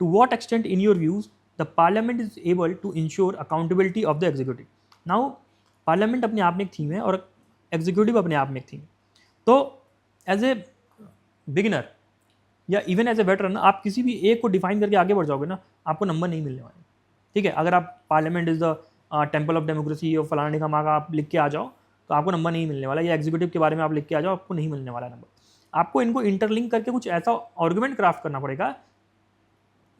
to what extent in your views the parliament is able to ensure accountability of the executive. Now parliament अपने आप में एक थीम है और एग्जीक्यूटिव अपने आप में एक थीम है। तो एज ए बिगिनर या इवन एज ए वेटरन आप किसी भी एक को डिफाइन करके आगे बढ़ जाओगे ना, आपको नंबर नहीं मिलने वाले, ठीक है। अगर आप parliament is the temple of democracy और फलाने का माँ का आप लिख के आ जाओ तो आपको नंबर नहीं मिलने वाला, या एग्जीक्यूटिव के बारे में आप लिख के आ जाओ आपको नहीं मिलने वाला नंबर। आपको इनको इंटरलिंक करके कुछ ऐसा आर्गुमेंट क्राफ्ट करना पड़ेगा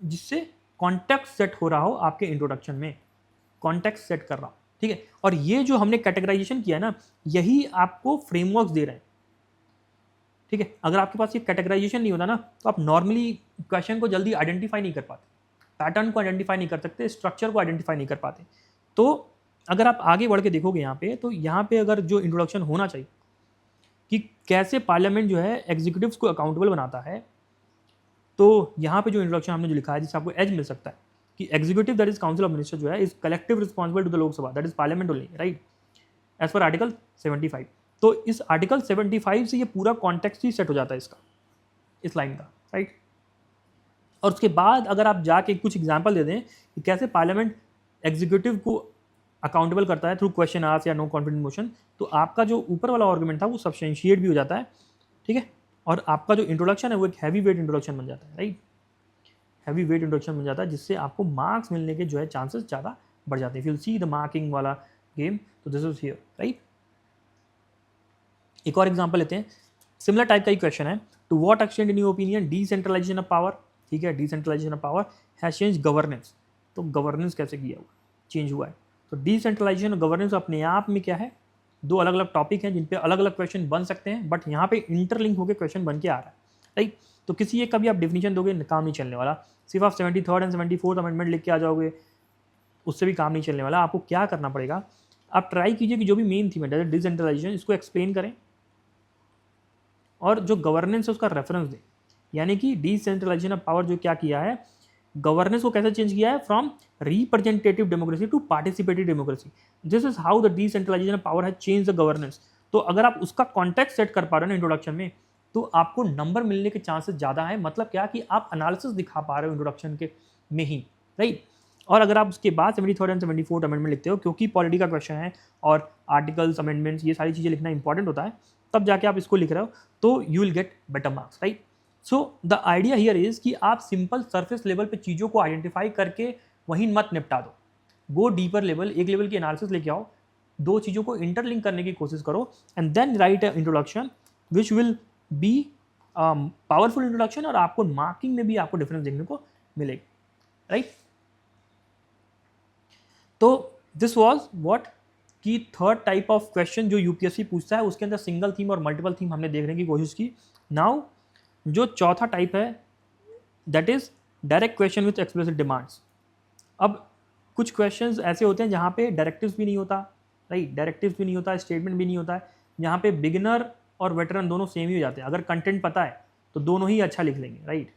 जिससे कॉन्टेक्स्ट सेट हो रहा हो आपके इंट्रोडक्शन में, कॉन्टेक्स्ट सेट कर रहा हो, ठीक है। और ये जो हमने कैटेगराइजेशन किया है ना, यही आपको फ्रेमवर्क्स दे रहे हैं, ठीक है। अगर आपके पास ये कैटेगराइजेशन नहीं होता ना तो आप नॉर्मली क्वेश्चन को जल्दी आइडेंटिफाई नहीं कर पाते, पैटर्न को आइडेंटिफाई नहीं कर सकते, स्ट्रक्चर को आइडेंटिफाई नहीं कर पाते। तो अगर आप आगे बढ़ के देखोगे यहाँ पे, तो यहाँ पे अगर जो इंट्रोडक्शन होना चाहिए कि कैसे पार्लियामेंट जो है एग्जीक्यूटिव्स को अकाउंटेबल बनाता है, तो यहाँ पे जो इंट्रोडक्शन हमने जो लिखा है जिससे आपको एज मिल सकता है कि executive that is council of minister जो है is collective responsible to the Lok Sabha that is parliament only, right, as per article 75। तो इस आर्टिकल 75 से ये पूरा कॉन्टेक्स्ट ही सेट हो जाता है इसका, इस लाइन का, राइट। और उसके बाद अगर आप जाके कुछ एग्जाम्पल दे दें कि कैसे पार्लियामेंट एग्जीक्यूटिव को अकाउंटेबल करता है थ्रू क्वेश्चन आवर्स या नो कॉन्फिडेंस मोशन, तो आपका जो ऊपर वाला आर्गुमेंट था वो सब्सटेंशिएट भी हो जाता है, ठीक है। और आपका जो इंट्रोडक्शन है वो एक हैवी वेट इंट्रोडक्शन बन जाता है, राइट, हैवी वेट इंट्रोडक्शन बन जाता है, जिससे आपको मार्क्स मिलने के जो है चांसेस ज़्यादा बढ़ जाते हैं। If you see the marking वाला गेम, तो दिस इज हियर, राइट। एक और एग्जांपल लेते हैं, सिमिलर टाइप का ही क्वेश्चन है, to what extent in your opinion decentralisation of power, ठीक है, decentralisation of power has change governance. तो गवर्नेंस कैसे किया हुआ, चेंज हुआ है, तो डिसेंट्रलाइजेशन और गवर्नेंस अपने आप में क्या है, दो अलग अलग टॉपिक हैं जिन पे अलग अलग क्वेश्चन बन सकते हैं, बट यहाँ पे इंटरलिंक होकर क्वेश्चन बन के आ रहा है, राइट। तो किसी एक का भी आप डिफिनीशन दोगे काम नहीं चलने वाला, सिर्फ आप 73rd एंड 74th अमेंडमेंट लिख के आ जाओगे, उससे भी काम नहीं चलने वाला। आपको क्या करना पड़ेगा, आप ट्राई कीजिए कि जो भी मेन थीम है डिसेंट्रलाइजेशन, इसको एक्सप्लेन करें और जो गवर्नेंस है उसका रेफरेंस दें। यानी कि डिसेंट्रलाइजेशन ऑफ पावर जो क्या किया है, गवर्नेंस को कैसे चेंज किया है from representative democracy to participative democracy. This is how the decentralization of power has change the governance. तो अगर आप उसका कॉन्टेक्स्ट सेट कर पा रहे हो ना इंट्रोडक्शन में, तो आपको नंबर मिलने के चांसेस ज़्यादा है। मतलब क्या कि आप एनालिसिस दिखा पा रहे हो इंट्रोडक्शन के में ही, राइट। और अगर आप उसके बाद 73rd एंड 74th अमेंडमेंट लिखते हो, क्योंकि पॉलिटी का क्वेश्चन है और आर्टिकल्स अमेंडमेंट्स ये सारी चीज़ें लिखना इंपॉर्टेंट होता है, तब जाके आप इसको लिख रहे हो तो you will get better marks, right. So the idea here is कि आप सिंपल सरफेस लेवल पे चीज़ों को आइडेंटिफाई करके वहीं मत निपटा दो, गो डीपर लेवल, एक लेवल की एनालिसिस लेके आओ, दो चीज़ों को इंटरलिंक करने की कोशिश करो and then write a introduction which will be powerful introduction, और आपको मार्किंग में भी आपको डिफरेंस देखने को मिलेगा, राइट। तो दिस वॉज व्हाट कि थर्ड टाइप ऑफ क्वेश्चन जो यूपीएससी पूछता है, उसके अंदर सिंगल थीम और मल्टीपल थीम हमने देखने की कोशिश की। नाउ जो चौथा टाइप है that is direct question with explicit demands. अब कुछ क्वेश्चंस ऐसे होते हैं जहाँ पे डायरेक्टिव्स भी नहीं होता, राइट, डायरेक्टिव्स भी नहीं होता, स्टेटमेंट भी नहीं होता है, जहाँ पे बिगिनर और वेटरन दोनों सेम ही हो जाते हैं। अगर कंटेंट पता है तो दोनों ही अच्छा लिख लेंगे, राइट।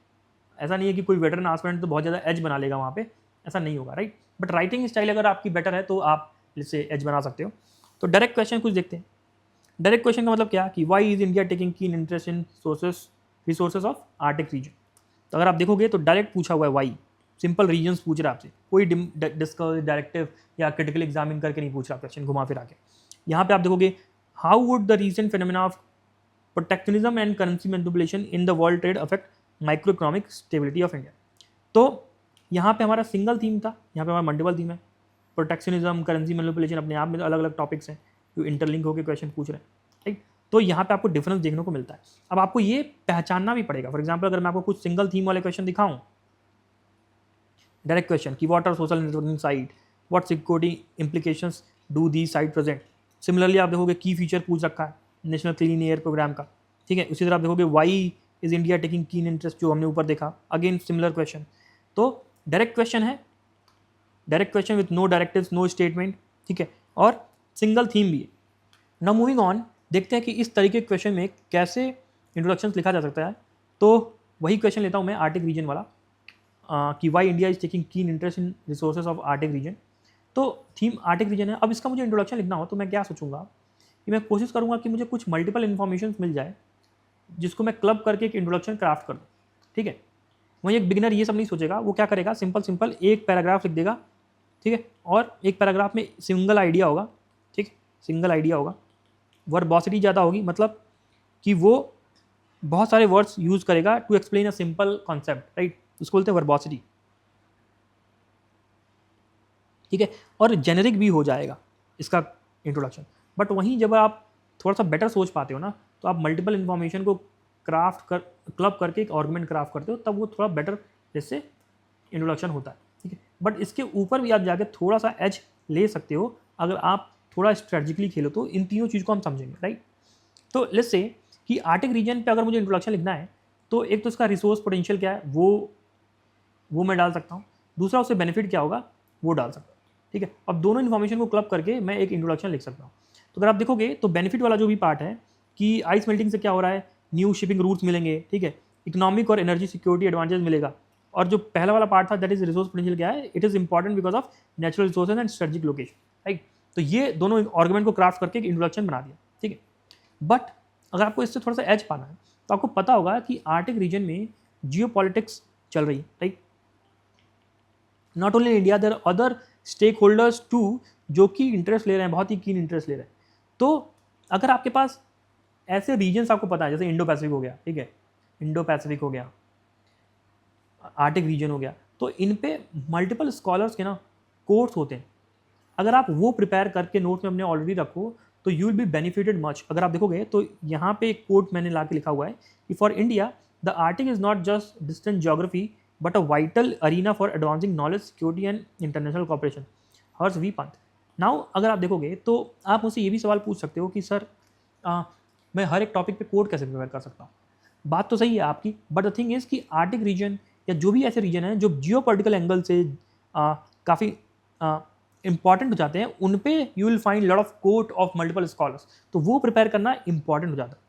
ऐसा नहीं है कि कोई वेटरन एस्पिरेंट तो बहुत ज़्यादा एज बना लेगा वहाँ पे, ऐसा नहीं होगा, राइट। बट राइटिंग स्टाइल अगर आपकी बेटर है तो आप इससे एज बना सकते हो। तो डायरेक्ट क्वेश्चन कुछ देखते हैं। डायरेक्ट क्वेश्चन का मतलब क्या कि why is India taking keen interest in resources of Arctic region. तो अगर आप देखोगे तो डायरेक्ट पूछा हुआ है वाई, सिंपल रीजन्स पूछ रहा है आपसे, कोई डिस्कस डायरेक्टिव या क्रिटिकल एग्जामिन करके नहीं पूछ रहा क्वेश्चन घुमा फिरा के। यहाँ पे आप देखोगे how would the recent phenomena of protectionism and currency manipulation in the world trade affect micro economic stability of India. तो यहाँ पे हमारा सिंगल थीम था, यहाँ पे हमारा मल्टीपल थीम है। प्रोटेक्शनिज्म, करेंसी मैनिपुलेशन अपने आप में अलग अलग टॉपिक्स हैं जो इंटरलिंक होकर क्वेश्चन पूछ रहे हैं, राइट। तो यहाँ पे आपको डिफरेंस देखने को मिलता है। अब आपको ये पहचानना भी पड़ेगा। फॉर एग्जाम्पल अगर मैं आपको कुछ सिंगल थीम वाले क्वेश्चन दिखाऊं, डायरेक्ट क्वेश्चन की what are social networking site, what security implications do the site present. Similarly आप देखोगे की फीचर पूछ रखा है नेशनल क्लीन एयर प्रोग्राम का, ठीक है। उसी तरह आप देखोगे why is India taking keen interest, जो हमने ऊपर देखा, अगेन सिमिलर क्वेश्चन। तो डायरेक्ट क्वेश्चन है, direct question with no directives, no statement, ठीक है, और सिंगल थीम भी है। नाउ मूविंग ऑन, देखते हैं कि इस तरीके के क्वेश्चन में कैसे इंट्रोडक्शन लिखा जा सकता है। तो वही क्वेश्चन लेता हूँ मैं आर्टिक रीजन वाला, कि why India is taking keen interest in resources of Arctic region. तो थीम आर्टिक रीजन है। अब इसका मुझे इंट्रोडक्शन लिखना हो तो मैं क्या सोचूंगा कि मैं कोशिश करूँगा कि मुझे कुछ मल्टीपल इन्फॉर्मेशन मिल जाए जिसको मैं क्लब करके एक इंट्रोडक्शन क्राफ्ट कर दूँ, ठीक है। वहीं एक बिगिनर ये सब नहीं सोचेगा, वो क्या करेगा, सिंपल एक पैराग्राफ लिख देगा, ठीक है, और एक पैराग्राफ में सिंगल आइडिया होगा, ठीक, सिंगल आइडिया होगा, वर्बोसिटी ज़्यादा होगी, मतलब कि वो बहुत सारे वर्ड्स यूज़ करेगा to explain a simple concept, right, उसको बोलते हैं वर्बोसिटी, ठीक है। और जेनेरिक भी हो जाएगा इसका इंट्रोडक्शन। बट वहीं जब आप थोड़ा सा बेटर सोच पाते हो ना, तो आप मल्टीपल इन्फॉर्मेशन को क्लब करके एक आर्गुमेंट क्राफ्ट करते हो, तब वो थोड़ा बेटर जैसे इंट्रोडक्शन होता है, ठीक है। बट इसके ऊपर भी आप जाके थोड़ा सा एज ले सकते हो अगर आप थोड़ा स्ट्रेटजिकली खेलो तो। इन तीनों चीज़ को हम समझेंगे, राइट। तो लेट्स से कि आर्टिक रीजन पे अगर मुझे इंट्रोडक्शन लिखना है तो एक तो इसका रिसोर्स पोटेंशियल क्या है वो मैं डाल सकता हूँ, दूसरा उससे बेनिफिट क्या होगा वो डाल सकता हूँ, ठीक है। अब दोनों इन्फॉर्मेशन को क्लब करके मैं एक इंट्रोडक्शन लिख सकता हूँ। तो अगर आप देखोगे तो बेनिफिट वाला जो भी पार्ट है कि आइस मेल्टिंग से क्या हो रहा है, न्यू शिपिंग रूट्स मिलेंगे, ठीक है, इकोनॉमिक और एनर्जी सिक्योरिटी एडवांटेज मिलेगा। और जो पहला वाला पार्ट था दैट इज रिसोर्स पोटेंशियल क्या है, it is important because of natural resources and strategic location, right. तो ये दोनों आर्गुमेंट को क्राफ्ट करके एक इंट्रोडक्शन बना दिया, ठीक है। बट अगर आपको इससे थोड़ा सा एज पाना है तो आपको पता होगा कि आर्टिक रीजन में जियो पॉलिटिक्स चल रही है, right. Not only India, there are other stake holders too जो कि इंटरेस्ट ले रहे हैं, बहुत ही कीन इंटरेस्ट ले रहे हैं। तो अगर आपके पास ऐसे रीजन्स आपको पता है, जैसे इंडो पैसिफिक हो गया, ठीक है, इंडो पैसिफिक हो गया, आर्टिक रीजन हो गया, तो इन पे मल्टीपल स्कॉलर्स के ना कोर्स होते हैं। अगर आप वो प्रिपेयर करके नोट्स में अपने ऑलरेडी रखो तो you will be benefited much. अगर आप देखोगे तो यहाँ पे एक कोट मैंने ला के लिखा हुआ है कि for India the Arctic is not just distant geography but a vital arena for advancing knowledge, security and international cooperation. Harsh V Pant. Now अगर आप देखोगे तो आप मुझसे ये भी सवाल पूछ सकते हो कि सर मैं हर एक टॉपिक पे कोड कैसे प्रिपेयर कर सकता हूँ। बात तो सही है आपकी, बट द थिंग इज़ कि आर्टिक रीजन या जो भी ऐसे रीजन हैं जो जियो पॉलिटिकल एंगल से काफ़ी इंपॉर्टेंट हो जाते हैं, उन पे you will find lot of quote of multiple scholars, तो वो प्रिपेयर करना इंपॉर्टेंट हो जाता है।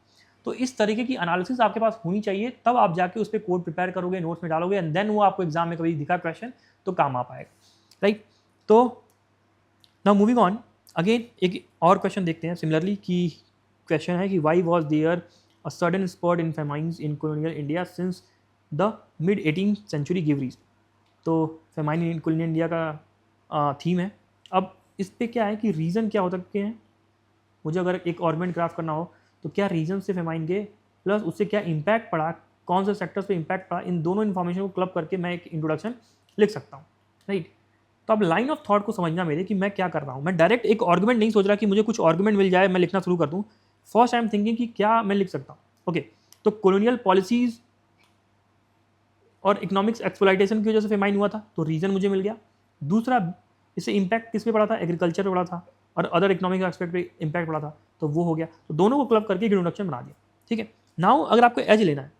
तो इस तरीके की एनालिसिस आपके पास होनी चाहिए, तब आप जाके उस पर कोड प्रिपेयर करोगे, नोट्स में डालोगे, एंड देन वो आपको एग्जाम में कभी दिखा क्वेश्चन तो काम आ पाएगा, राइट। तो नाउ मूविंग ऑन, अगेन एक और क्वेश्चन देखते हैं सिमिलरली कि क्वेश्चन है कि why was there a sudden spurt in famines in colonial India since the mid 18th century give reason. तो फेमाइन इन colonial इंडिया का थीम है। अब इस पे क्या है कि रीज़न क्या हो सकते हैं, मुझे अगर एक ऑर्गुमेंट क्राफ्ट करना हो तो क्या रीजन से फेमाइन गए, प्लस उससे क्या इम्पैक्ट पड़ा, कौन से सेक्टर्स पे इम्पैक्ट पड़ा, इन दोनों इन्फॉर्मेशन को क्लब करके मैं एक इंट्रोडक्शन लिख सकता हूँ, राइट। तो अब लाइन ऑफ थॉट को समझना मेरे कि मैं क्या कर रहा हूँ। मैं डायरेक्ट एक आर्गुमेंट नहीं सोच रहा कि मुझे कुछ आर्गुमेंट मिल जाए मैं लिखना शुरू कर दूँ। फर्स्ट आई एम थिंकिंग कि क्या मैं लिख सकता हूँ। ओके, तो कॉलोनियल पॉलिसीज और इकोनॉमिक्स एक्सप्लॉइटेशन की वजह से फेमाइन हुआ था, तो रीजन मुझे मिल गया। दूसरा, इससे इम्पैक्ट किस पे पड़ा था, एग्रीकल्चर पे पड़ा था, और अदर इकोनॉमिक एस्पेक्ट पे इम्पैक्ट पड़ा था, तो वो हो गया। तो दोनों को क्लब करके एक इंट्रोडक्शन बना दिया, ठीक है। नाउ अगर आपको एज लेना है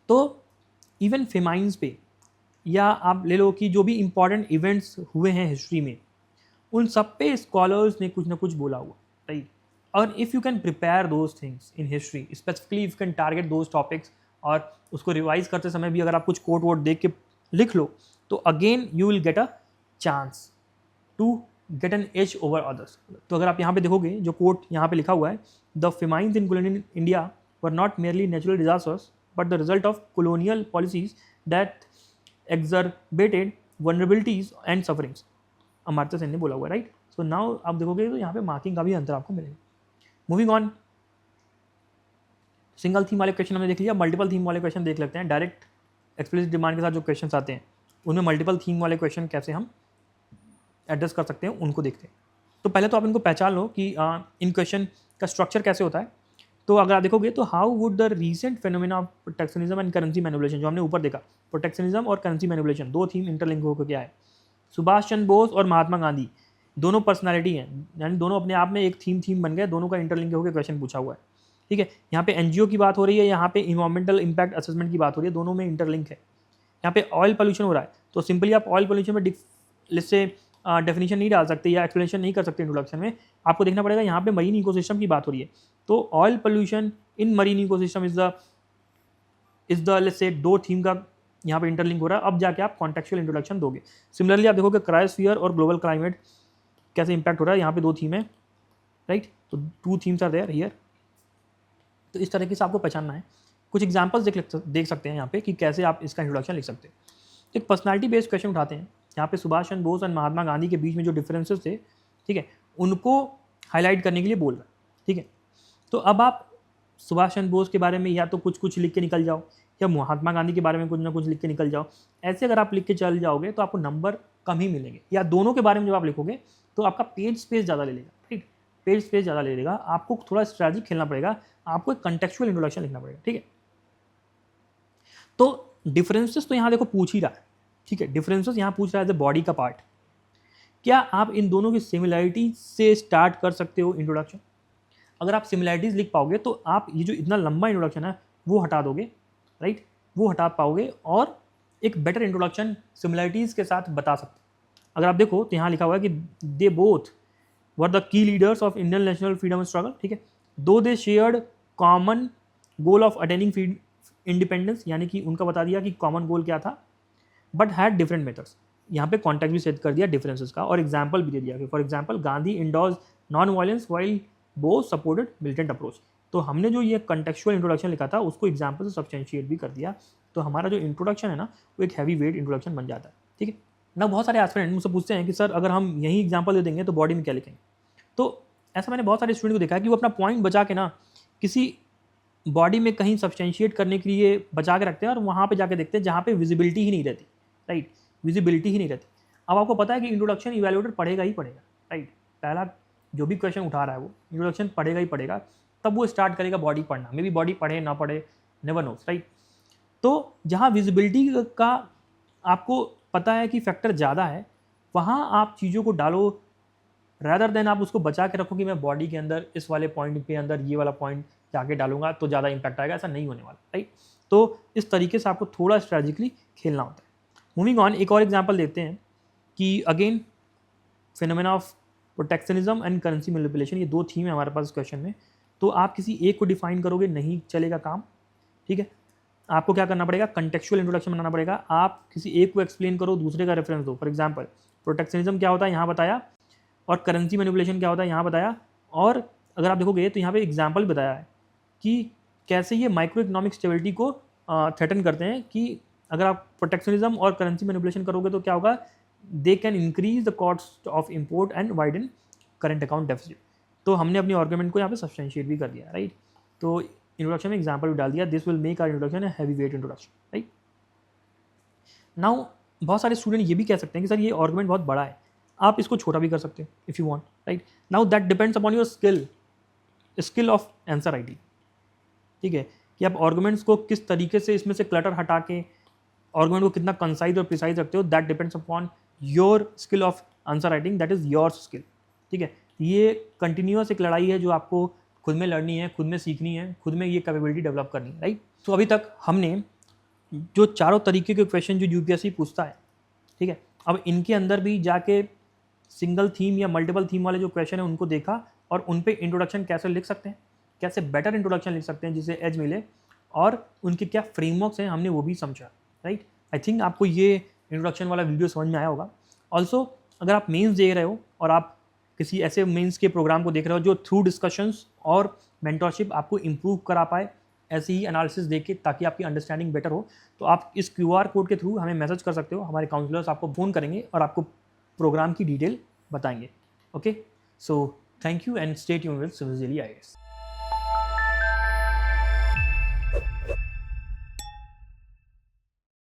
तो इवन फेमाइंस पे, या आप ले लो कि जो भी इंपॉर्टेंट इवेंट्स हुए हैं हिस्ट्री में, उन सब पे स्कॉलर्स ने कुछ ना कुछ बोला हुआ, राइट। और if you can prepare those things in history, specifically if you can target those topics, और उसको रिवाइज करते समय भी अगर आप कुछ कोट वोट देख के लिख लो, तो again you will get a chance to get an edge over others. तो अगर आप यहाँ पे देखोगे जो कोट यहाँ पे लिखा हुआ है, the famines in colonial India were not merely natural disasters but the result of colonial policies that exacerbated vulnerabilities and sufferings. Amartya Sen ने बोला हुआ है, राइट। सो नाउ आप देखोगे तो यहाँ पे मार्किंग का भी अंतर आपको मिलेगा। मूविंग ऑन, सिंगल थीम वाले क्वेश्चन हमने देख लिया, मल्टीपल थीम वाले क्वेश्चन देख लेते हैं। डायरेक्ट एक्सप्लिसिट डिमांड के साथ जो क्वेश्चन आते हैं उनमें मल्टीपल थीम वाले क्वेश्चन कैसे हम एड्रेस कर सकते हैं, उनको देखते हैं। तो पहले तो आप इनको पहचान लो कि इन क्वेश्चन का स्ट्रक्चर कैसे होता है। तो अगर आप देखोगे तो how would the recent phenomena of protectionism and currency manipulation, जो हमने ऊपर देखा, प्रोटेक्शनिज्म और करेंसी मैनिपुलेशन दो थीम इंटरलिंक होकर क्या है। सुभाष चंद्र बोस और महात्मा गांधी दोनों पर्सनालिटी हैं, यानी दोनों अपने आप में एक थीम बन गए, दोनों का इंटरलिंक होकर क्वेश्चन पूछा हुआ है, ठीक है। यहाँ पे एनजीओ की बात हो रही है, यहाँ पे इन्वायरमेंटल इंपैक्ट असेसमेंट की बात हो रही है, दोनों में इंटरलिंक है। यहाँ पे ऑयल पोल्यूशन हो रहा है, तो सिंपली आप ऑयल पोल्यूशन में से डेफिनेशन नहीं डाल सकते या एक्सप्लेनेशन नहीं कर सकते इंट्रोडक्शन में, आपको देखना पड़ेगा। यहाँ पे मरीन इकोसिस्टम की बात हो रही है, तो oil pollution in marine ecosystem is the let's say दो थीम का यहाँ पे इंटरलिंक हो रहा है। अब जाके आप कॉन्टेक्चुअल इंट्रोडक्शन दोगे। सिमिलरली आप देखोगे क्रायोस्फीयर और ग्लोबल क्लाइमेट कैसे इंपैक्ट हो रहा है, यहाँ पे दो थीम है, राइट। तो two themes are there here. तो इस तरीके से आपको पहचानना है। कुछ एग्जाम्पल्स देख सकते हैं यहाँ पे कि कैसे आप इसका इंट्रोडक्शन लिख सकते हैं। तो एक पर्सनालिटी बेस्ड क्वेश्चन उठाते हैं, यहाँ पे सुभाष चंद्र बोस और महात्मा गांधी के बीच में जो डिफरेंसेस थे, ठीक है, उनको हाईलाइट करने के लिए बोल रहा है, ठीक है। तो अब आप सुभाष चंद्र बोस के बारे में या तो कुछ कुछ लिख के निकल जाओ, या महात्मा गांधी के बारे में कुछ ना कुछ लिख के निकल जाओ। ऐसे अगर आप लिख के चल जाओगे तो आपको नंबर कम ही मिलेंगे, या दोनों के बारे में जब आप लिखोगे तो आपका पेज स्पेस ज़्यादा ले लेगा, ठीक। पेज स्पेस ज़्यादा ले लेगा, आपको थोड़ा स्ट्रैटेजी खेलना पड़ेगा, आपको एक कंटेक्चुअल इंट्रोडक्शन लिखना पड़ेगा, ठीक है। तो डिफरेंसेस तो यहाँ देखो पूछ ही रहा है, ठीक है। डिफरेंसेस यहाँ पूछ रहा है एज ए बॉडी का पार्ट। क्या आप इन दोनों की सिमिलैरिटी से स्टार्ट कर सकते हो इंट्रोडक्शन? अगर आप सिमिलैरिटीज लिख पाओगे तो आप ये जो इतना लंबा इंट्रोडक्शन है वो हटा दोगे, राइट, वो हटा पाओगे और एक बेटर इंट्रोडक्शन सिमिलैरिटीज के साथ बता सकते। अगर आप देखो तो यहाँ लिखा हुआ है कि they both were the key leaders of Indian national freedom struggle, ठीक है। दो दे shared common goal of attaining independence, यानी कि उनका बता दिया कि कॉमन गोल क्या था, बट हैड डिफरेंट मेथड्स। यहाँ पे कॉन्टेक्ट भी सेट कर दिया डिफरेंसेस का, और एग्जाम्पल भी दे दिया कि for example Gandhi endorse non violence while Bose supported militant approach. तो हमने जो ये कंटेक्चुअल इंट्रोडक्शन लिखा था उसको एग्जाम्पल से सब्सटेंशिएट भी कर दिया। तो हमारा जो इंट्रोडक्शन है ना वो एक हैवी वेट इंट्रोडक्शन बन जाता है, ठीक है ना। बहुत सारे एस्पिरेंट मुझसे पूछते हैं कि सर अगर हम यही एग्जाम्पल दे देंगे तो बॉडी में क्या लिखेंगे। तो ऐसा मैंने बहुत सारे स्टूडेंट को देखा है कि वो अपना पॉइंट बचा के ना किसी बॉडी में कहीं सब्सटेंशिएट करने के लिए बचा के रखते हैं, और वहाँ पे जाके देखते हैं जहाँ पे विजिबिलिटी ही नहीं रहती, राइट, विजिबिलिटी ही नहीं रहती। अब आपको पता है कि इंट्रोडक्शन इवैल्यूएटर पढ़ेगा ही पढ़ेगा, राइट। पहला जो भी क्वेश्चन उठा रहा है वो इंट्रोडक्शन पढ़ेगा ही पढ़ेगा, तब वो स्टार्ट करेगा बॉडी पढ़ना। मे बी बॉडी पढ़े ना पढ़े, नेवर नोस, राइट। तो जहाँ विजिबिलिटी का आपको पता है कि फैक्टर ज़्यादा है, वहाँ आप चीज़ों को डालो, रादर देन आप उसको बचा के रखो कि मैं बॉडी के अंदर इस वाले पॉइंट पे अंदर ये वाला पॉइंट जाके डालूंगा तो ज़्यादा इंपैक्ट आएगा, ऐसा नहीं होने वाला, राइट। तो इस तरीके से आपको थोड़ा स्ट्रेटेजिकली खेलना होता है। मूविंग ऑन, एक और एग्जांपल देते हैं कि again phenomena of protectionism and currency manipulation, ये दो थीम है हमारे पास क्वेश्चन में। तो आप किसी एक को डिफाइन करोगे नहीं चलेगा काम, ठीक है। आपको क्या करना पड़ेगा, कंटेक्चुअल इंट्रोडक्शन बनाना पड़ेगा। आप किसी एक को एक्सप्लेन करो, दूसरे का रेफरेंस दो। फॉर एग्जांपल प्रोटेक्शनिज्म क्या होता है यहाँ बताया, और करेंसी मैनिपुलेशन क्या होता है यहाँ बताया। और अगर आप देखोगे तो यहाँ पे एग्जांपल बताया है कि कैसे ये माइक्रो इकोनॉमिक स्टेबिलिटी को थ्रेटन करते हैं, कि अगर आप प्रोटेक्शनिज्म और करेंसी मैनिपुलेशन करोगे तो क्या होगा, they can increase the cost of import and widen current account deficit. तो हमने अपनी आर्गुमेंट को यहाँ पे सब्सटेंशिएट भी कर दिया, राइट। तो इंट्रोडक्शन में एग्जांपल भी डाल दिया, this will make our introduction a heavy weight introduction, right. Now बहुत सारे स्टूडेंट ये भी कह सकते हैं कि सर ये आर्गुमेंट बहुत बड़ा है, आप इसको छोटा भी कर सकते हैं if you want, right. Now that depends upon your skill of answer writing, ठीक है, कि आप आर्गुमेंट्स को किस तरीके से इसमें से क्लटर हटा के आर्गुमेंट को कितना कंसाइज और प्रिसाइज रखते हो, that depends upon your skill of answer writing, that is your skill, ठीक है। ये कंटिन्यूअस एक लड़ाई है जो आपको खुद में लड़नी है, खुद में सीखनी है, खुद में ये कैपेबिलिटी डेवलप करनी है, राइट। तो अभी तक हमने जो चारों तरीके के क्वेश्चन जो यूपीएससी पूछता है, ठीक है, अब इनके अंदर भी जाके सिंगल थीम या मल्टीपल थीम वाले जो क्वेश्चन है उनको देखा और उन पे इंट्रोडक्शन कैसे लिख सकते हैं, कैसे बेटर इंट्रोडक्शन लिख सकते हैं जिससे एज मिले, और उनके क्या फ्रेमवर्क्स हैं हमने वो भी समझा, राइट। आई थिंक आपको ये इंट्रोडक्शन वाला वीडियो समझ में आया होगा। ऑल्सो अगर आप मेंस दे रहे हो और आप किसी ऐसे मेंस के प्रोग्राम को देख रहे हो जो थ्रू डिस्कशंस और मेंटरशिप आपको इम्प्रूव करा पाए, ऐसे ही एनालिसिस देख के, ताकि आपकी अंडरस्टैंडिंग बेटर हो, तो आप इस QR कोड के थ्रू हमें मैसेज कर सकते हो। हमारे काउंसलर्स आपको फ़ोन करेंगे और आपको प्रोग्राम की डिटेल बताएंगे। Okay, so thank you and stay tuned with civil IAS।